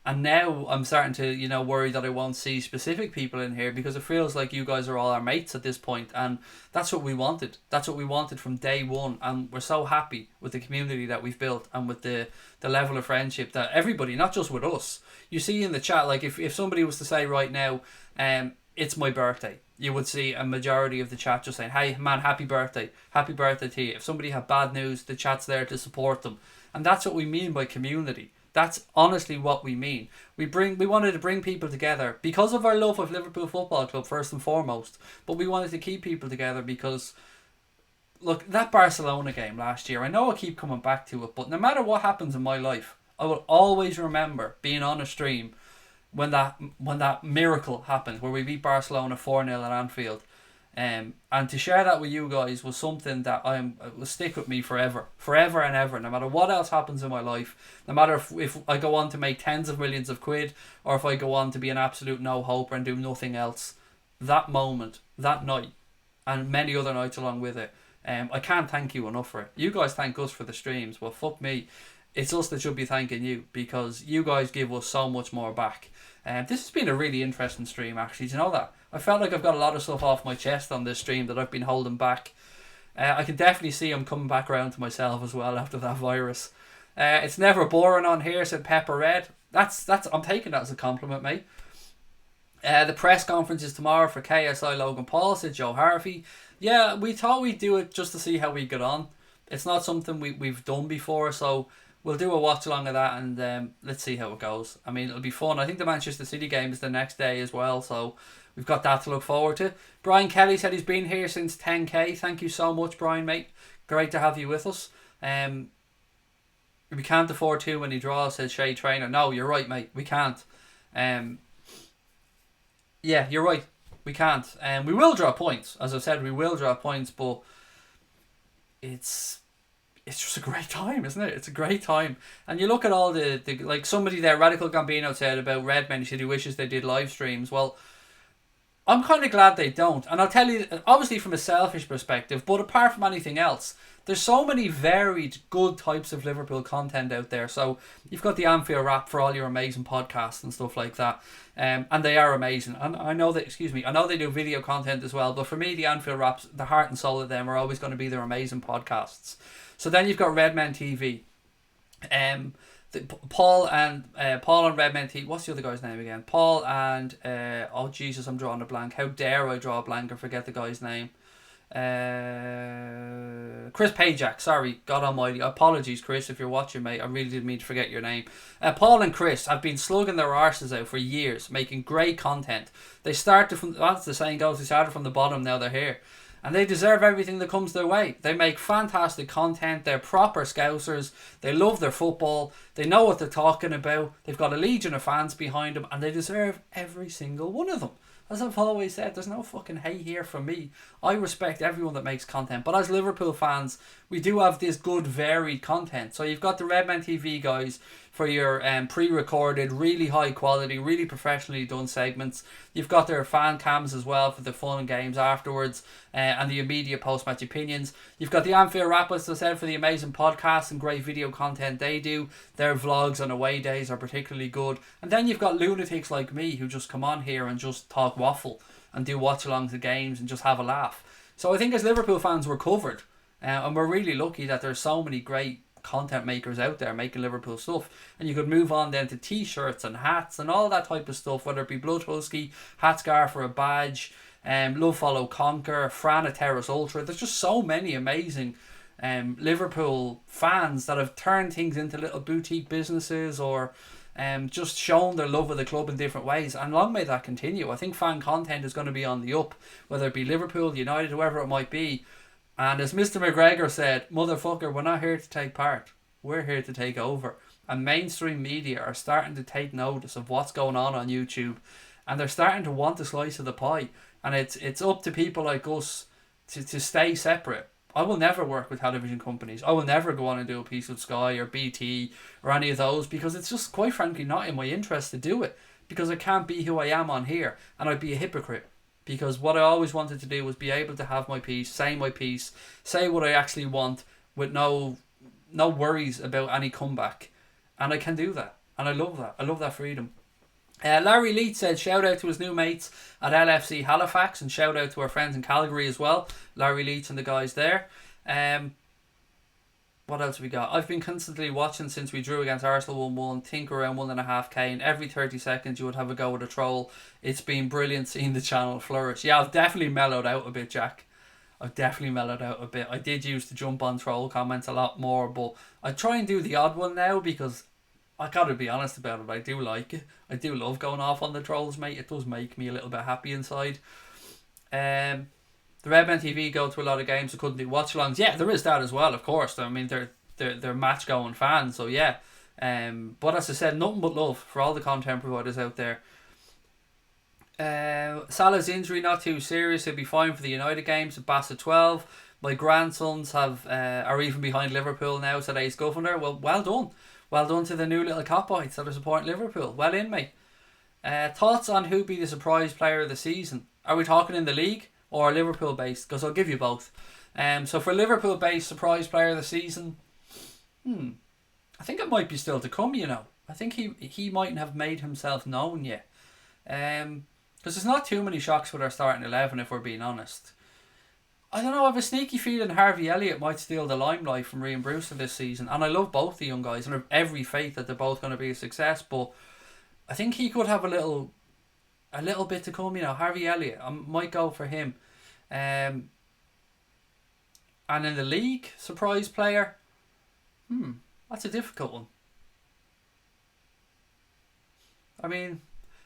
And now I'm starting to, worry that I won't see specific people in here because it feels like you guys are all our mates at this point, and that's what we wanted. That's what we wanted from day one, and we're so happy with the community that we've built and with the level of friendship that everybody, not just with us, you see in the chat. Like if somebody was to say right now, it's my birthday, you would see a majority of the chat just saying, hey man, happy birthday to you. If somebody had bad news, the chat's there to support them, and that's what we mean by community. That's honestly what we mean. We wanted to bring people together because of our love of Liverpool Football Club first and foremost, but we wanted to keep people together because, look, that Barcelona game last year, I know I keep coming back to it, but no matter what happens in my life, I will always remember being on a stream when that miracle happened where we beat Barcelona 4-0 at Anfield. And to share that with you guys was something that will stick with me forever and ever, no matter what else happens in my life, no matter if I go on to make tens of millions of quid or if I go on to be an absolute no-hoper and do nothing else. That moment, that night, and many other nights along with it, I can't thank you enough for it. You guys thank us for the streams. Well, fuck me. It's us that should be thanking you because you guys give us so much more back. This has been a really interesting stream, actually. Do you know that? I felt like I've got a lot of stuff off my chest on this stream that I've been holding back. I can definitely see I'm coming back around to myself as well after that virus. It's never boring on here, said Pepper Red. That's I'm taking that as a compliment, mate. The press conference is tomorrow for KSI Logan Paul, said Joe Harvey. Yeah, we thought we'd do it just to see how we get on. It's not something we've done before, so we'll do a watch along of that and let's see how it goes. I mean, it'll be fun. I think the Manchester City game is the next day as well, so we've got that to look forward to. Brian Kelly said he's been here since 10k. Thank you so much, Brian, mate. Great to have you with us. We can't afford too many draws, said Shay Trainer. No, you're right, mate. We can't. Yeah, you're right. We can't. We will draw points. As I said, we will draw points, but it's just a great time, isn't it? It's a great time. And you look at all the like somebody there, Radical Gambino said about Redmen, he said he wishes they did live streams. Well, I'm kind of glad they don't. And I'll tell you, obviously from a selfish perspective, but apart from anything else, there's so many varied, good types of Liverpool content out there. So you've got the Anfield Wrap for all your amazing podcasts and stuff like that. And they are amazing. And I know that, I know they do video content as well. But for me, the Anfield Wraps, the heart and soul of them are always going to be their amazing podcasts. So then you've got Redmen TV. Paul and Redmen TV. What's the other guy's name again? Paul and oh Jesus, I'm drawing a blank. How dare I draw a blank and forget the guy's name? Chris Pajak, sorry, God almighty, apologies Chris if you're watching, mate, I really didn't mean to forget your name. Paul and Chris have been slugging their arses out for years, making great content. They started from, as the saying goes, they started from the bottom, now they're here. And they deserve everything that comes their way. They make fantastic content. They're proper Scousers. They love their football. They know what they're talking about. They've got a legion of fans behind them. And they deserve every single one of them. As I've always said, there's no fucking hate here from me. I respect everyone that makes content. But as Liverpool fans, we do have this good varied content. So you've got the Redmen TV guys for your pre-recorded, really high quality, really professionally done segments. You've got their fan cams as well for the fun and games afterwards, and the immediate post-match opinions. You've got the Anfield Wrap, as I said, for the amazing podcasts and great video content they do. Their vlogs on away days are particularly good. And then you've got lunatics like me who just come on here and just talk waffle and do watch-alongs of games and just have a laugh. So I think as Liverpool fans we're covered, and we're really lucky that there's so many great content makers out there making Liverpool stuff. And you could move on then to t-shirts and hats and all that type of stuff, whether it be Blood Husky, Hatscar for a badge, Love Follow Conquer, Fran a Terrace Ultra. There's just so many amazing Liverpool fans that have turned things into little boutique businesses, or just shown their love of the club in different ways, and long may that continue. I think fan content is going to be on the up, whether it be Liverpool, United, whoever it might be. And as Mr. McGregor said, motherfucker, we're not here to take part, we're here to take over. And mainstream media are starting to take notice of what's going on YouTube, and they're starting to want a slice of the pie. And it's up to people like us to stay separate. I will never work with television companies. I will never go on and do a piece with Sky or BT or any of those, because it's just, quite frankly, not in my interest to do it, because I can't be who I am on here, and I'd be a hypocrite. Because what I always wanted to do was be able to have my piece, say what I actually want, with no worries about any comeback. And I can do that. And I love that. I love that freedom. Larry Leach said shout out to his new mates at LFC Halifax, and shout out to our friends in Calgary as well. Larry Leach and the guys there. What else have we got? I've been constantly watching since we drew against Arsenal 1-1. Think around 1.5k, and every 30 seconds you would have a go with a troll. It's been brilliant seeing the channel flourish. Yeah, I've definitely mellowed out a bit, Jack. I've definitely mellowed out a bit. I did used to jump on troll comments a lot more, but I try and do the odd one now, because I gotta be honest about it, I do like it. I do love going off on the trolls, mate. It does make me a little bit happy inside. The Redmen TV go to a lot of games, so couldn't do watch-alongs. Yeah, there is that as well, of course. I mean, they're match-going fans, so yeah. But as I said, nothing but love for all the content providers out there. Salah's injury not too serious. He'll be fine for the United games at Barca 12. My grandsons are even behind Liverpool now, today's governor. Well done. Well done to the new little cop-bites that are supporting Liverpool. Well in, mate. Thoughts on who'd be the surprise player of the season? Are we talking in the league or Liverpool based? Because I'll give you both. So for Liverpool based surprise player of the season, I think it might be still to come, you know. I think he mightn't have made himself known yet. Because there's not too many shocks with our starting 11, if we're being honest. I don't know, I have a sneaky feeling Harvey Elliott might steal the limelight from Ryan Brewster this season. And I love both the young guys, and I have every faith that they're both going to be a success. But I think he could have a little bit to come, you know. Harvey Elliott, I might go for him. And in the league, surprise player, that's a difficult one. I mean,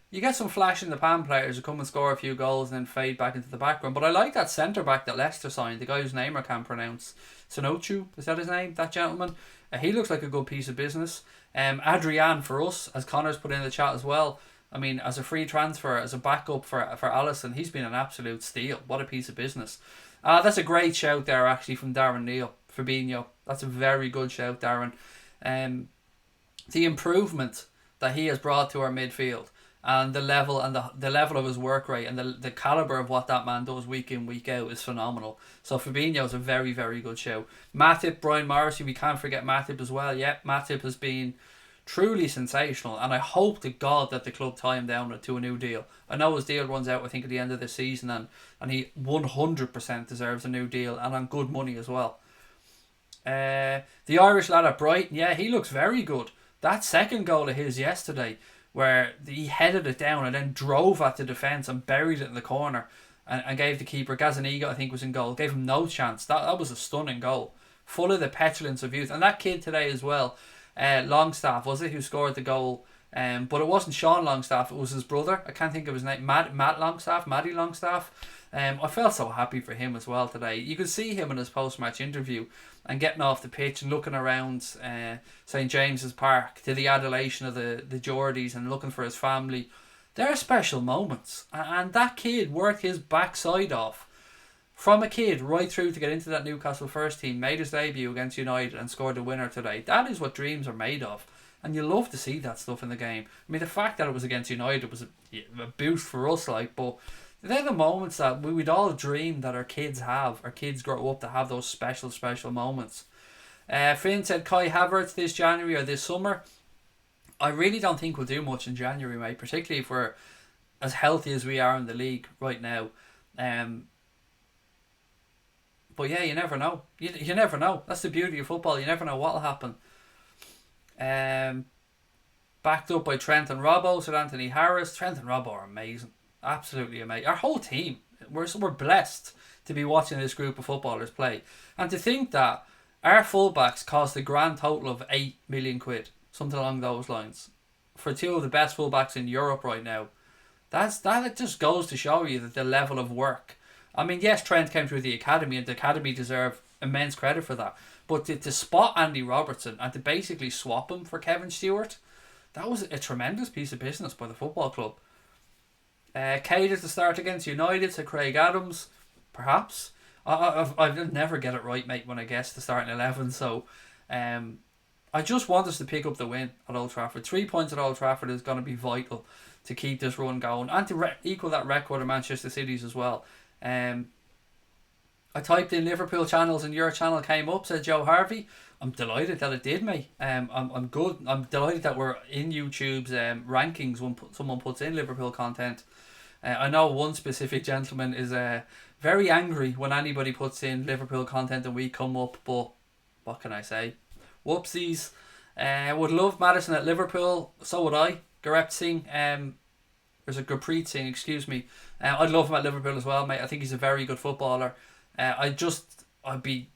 you get some flash in the pan players who come and score a few goals and then fade back into the background. But I like that centre back that Leicester signed, the guy whose name I can't pronounce. Sonochu, is that his name? That gentleman? He looks like a good piece of business. Adrian for us, as Connor's put in the chat as well. I mean, as a free transfer, as a backup for Alisson, he's been an absolute steal. What a piece of business. That's a great shout there, actually, from Darren Neal, Fabinho. That's a very good shout, Darren. The improvement that he has brought to our midfield, and the level of his work rate, and the calibre of what that man does week in, week out is phenomenal. So Fabinho is a very, very good show. Matip, Brian Morrissey, we can't forget Matip as well. Yeah, Matip has been truly sensational, and I hope to God that the club tie him down to a new deal. I know his deal runs out, I think, at the end of the season, and he 100% deserves a new deal, and on good money as well. The Irish lad at Brighton, yeah, he looks very good. That second goal of his yesterday, where he headed it down and then drove at the defence and buried it in the corner, and gave the keeper, Gazaniga I think was in goal, gave him no chance. That was a stunning goal, full of the petulance of youth. And that kid today as well, Longstaff was it, who scored the goal, but it wasn't Sean Longstaff, it was his brother. I can't think of his name. Maddie Longstaff. I felt so happy for him as well today. You could see him in his post-match interview and getting off the pitch and looking around St James's Park to the adulation of the Geordies and looking for his family. There are special moments, and that kid worked his backside off from a kid right through to get into that Newcastle first team, made his debut against United and scored the winner today. That is what dreams are made of, and you love to see that stuff in the game. I mean, the fact that it was against United was a boost for us, but they're the moments that we'd all dream that our kids grow up to have those special moments. Finn said Kai Havertz this January or this summer. I really don't think we'll do much in January, mate, particularly if we're as healthy as we are in the league right now. But yeah, you never know. You never know. That's the beauty of football. You never know what will happen. Backed up by Trent and Robbo, said Anthony Harris. Trent and Robbo are amazing. Absolutely amazing. Our whole team, we're blessed to be watching this group of footballers play, and to think that Our fullbacks cost a grand total of 8 million quid, something along those lines, for two of the best fullbacks in Europe right now. That just goes to show you that the level of work. I mean, yes, Trent came through the academy, and the academy deserve immense credit for that. But to spot Andy Robertson and to basically swap him for Kevin Stewart, that was a tremendous piece of business by the football club. Cade to start against United, said Craig Adams. Perhaps. I'll never get it right, mate, when I guess the starting 11. So I just want us to pick up the win at Old Trafford. 3 points at Old Trafford is going to be vital to keep this run going and to equal that record of Manchester City's as well. I typed in Liverpool channels and your channel came up, said Joe Harvey. I'm delighted that it did, mate. I'm good. I'm delighted that we're in YouTube's rankings when someone puts in Liverpool content. I know one specific gentleman is very angry when anybody puts in Liverpool content and we come up, but what can I say? Whoopsies. Would love Maddison at Liverpool. So would I. Gareth Singh. There's a Gurpreet Singh, excuse me. I'd love him at Liverpool as well, mate. I think he's a very good footballer. I'd be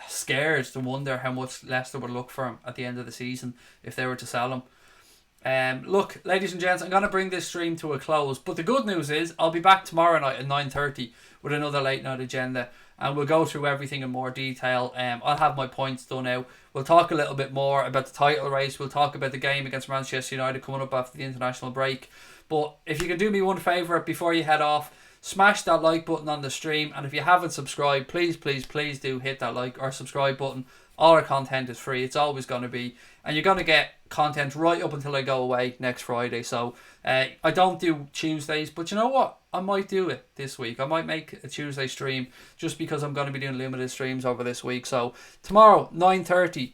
scared to wonder how much Leicester would look for him at the end of the season if they were to sell him. Look, ladies and gents, I'm going to bring this stream to a close, but the good news is I'll be back tomorrow night at 9:30 with another late night agenda, and we'll go through everything in more detail. I'll have my points done out. We'll talk a little bit more about the title race. We'll talk about the game against Manchester United coming up after the international break. But if you can do me one favour before you head off, smash that like button on the stream, and if you haven't subscribed, please do hit that like or subscribe button. All our content is free. It's always going to be, and you're going to get content right up until I go away next Friday. So I don't do Tuesdays, but you know what? I might do it this week. I might make a Tuesday stream just because I'm going to be doing limited streams over this week. So tomorrow 9:30.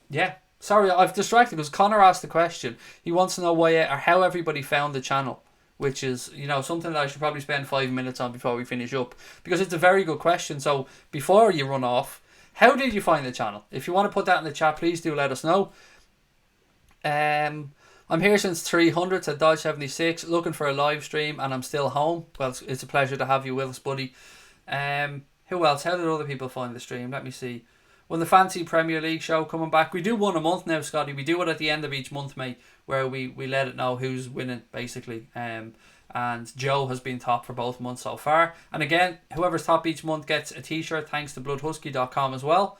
Yeah. Sorry, I've distracted because Connor asked the question. He wants to know why or how everybody found the channel, which is, something that I should probably spend 5 minutes on before we finish up, because it's a very good question. So before you run off, how did you find the channel? If you want to put that in the chat, please do let us know. I'm here since 300, said Dodge76, looking for a live stream, and I'm still home. Well, it's a pleasure to have you with us, buddy. Who else? How did other people find the stream? Let me see. Well, the Fancy Premier League show coming back. We do one a month now, Scotty. We do it at the end of each month, mate, where we let it know who's winning, basically. And Joe has been top for both months so far. And again, whoever's top each month gets a t-shirt thanks to bloodhusky.com as well.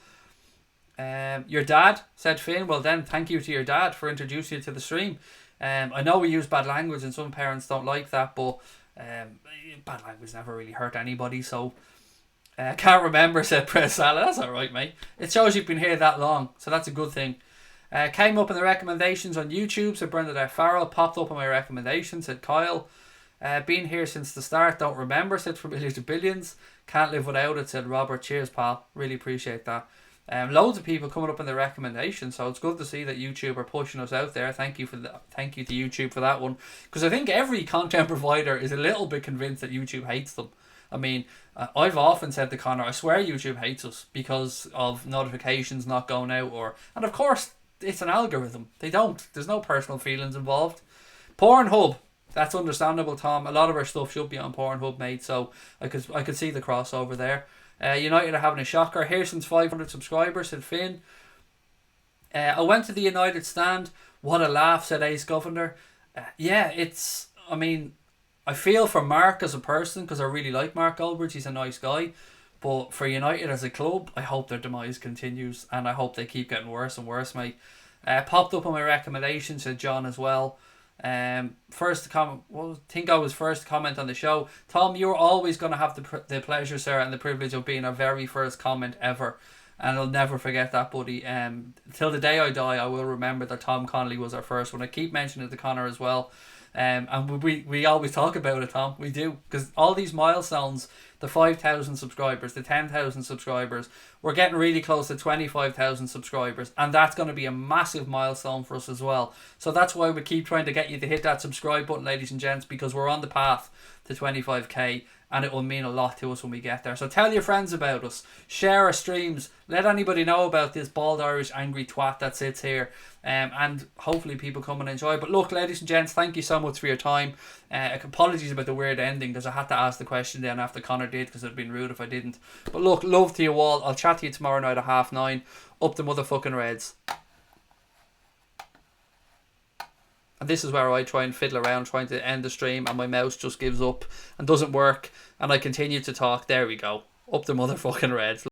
Your dad, said Finn. Well then, thank you to your dad for introducing you to the stream. I know we use bad language and some parents don't like that, but bad language never really hurt anybody, so can't remember, said Press Salah. That's alright, mate. It shows you've been here that long, so that's a good thing. Came up in the recommendations on YouTube, said Bernadette Farrell. Popped up in my recommendations, said Kyle. Been here since the start, don't remember, said Familiar to Billions. Can't live without it, said Robert. Cheers, pal. Really appreciate that. Loads of people coming up in the recommendations, so it's good to see that YouTube are pushing us out there. Thank you to YouTube for that one, because I think every content provider is a little bit convinced that YouTube hates them. I mean, I've often said to Connor, I swear YouTube hates us because of notifications not going out, and of course it's an algorithm. They don't. There's no personal feelings involved. Pornhub. That's understandable, Tom. A lot of our stuff should be on Pornhub, mate, so I could see the crossover there. United are having a shocker. Here since 500 subscribers, said Finn. I went to the United stand. What a laugh, said Ace Governor. I feel for Mark as a person because I really like Mark Goldbridge. He's a nice guy. But for United as a club, I hope their demise continues, and I hope they keep getting worse and worse, mate. Popped up on my recommendations, said John as well. First comment. Well, I think I was first to comment on the show. Tom, you're always going to have the pleasure, sir, and the privilege of being our very first comment ever, and I'll never forget that, buddy. Till the day I die, I will remember that Tom Connolly was our first one. I keep mentioning it to Connor as well. And we always talk about it, Tom. We do, because all these milestones, the 5,000 subscribers, the 10,000 subscribers, we're getting really close to 25,000 subscribers, and that's going to be a massive milestone for us as well. So that's why we keep trying to get you to hit that subscribe button, ladies and gents, because we're on the path to 25k, and it will mean a lot to us when we get there. So tell your friends about us, share our streams, let anybody know about this bald Irish angry twat that sits here, and hopefully people come and enjoy. But look, ladies and gents, thank you so much for your time. Apologies about the weird ending, because I had to ask the question then after Connor did, because it would have been rude if I didn't. But look, love to you all. I'll chat to you tomorrow night at 9:30. Up the motherfucking Reds. And this is where I try and fiddle around trying to end the stream, and my mouse just gives up and doesn't work, and I continue to talk. There we go. Up the motherfucking Reds.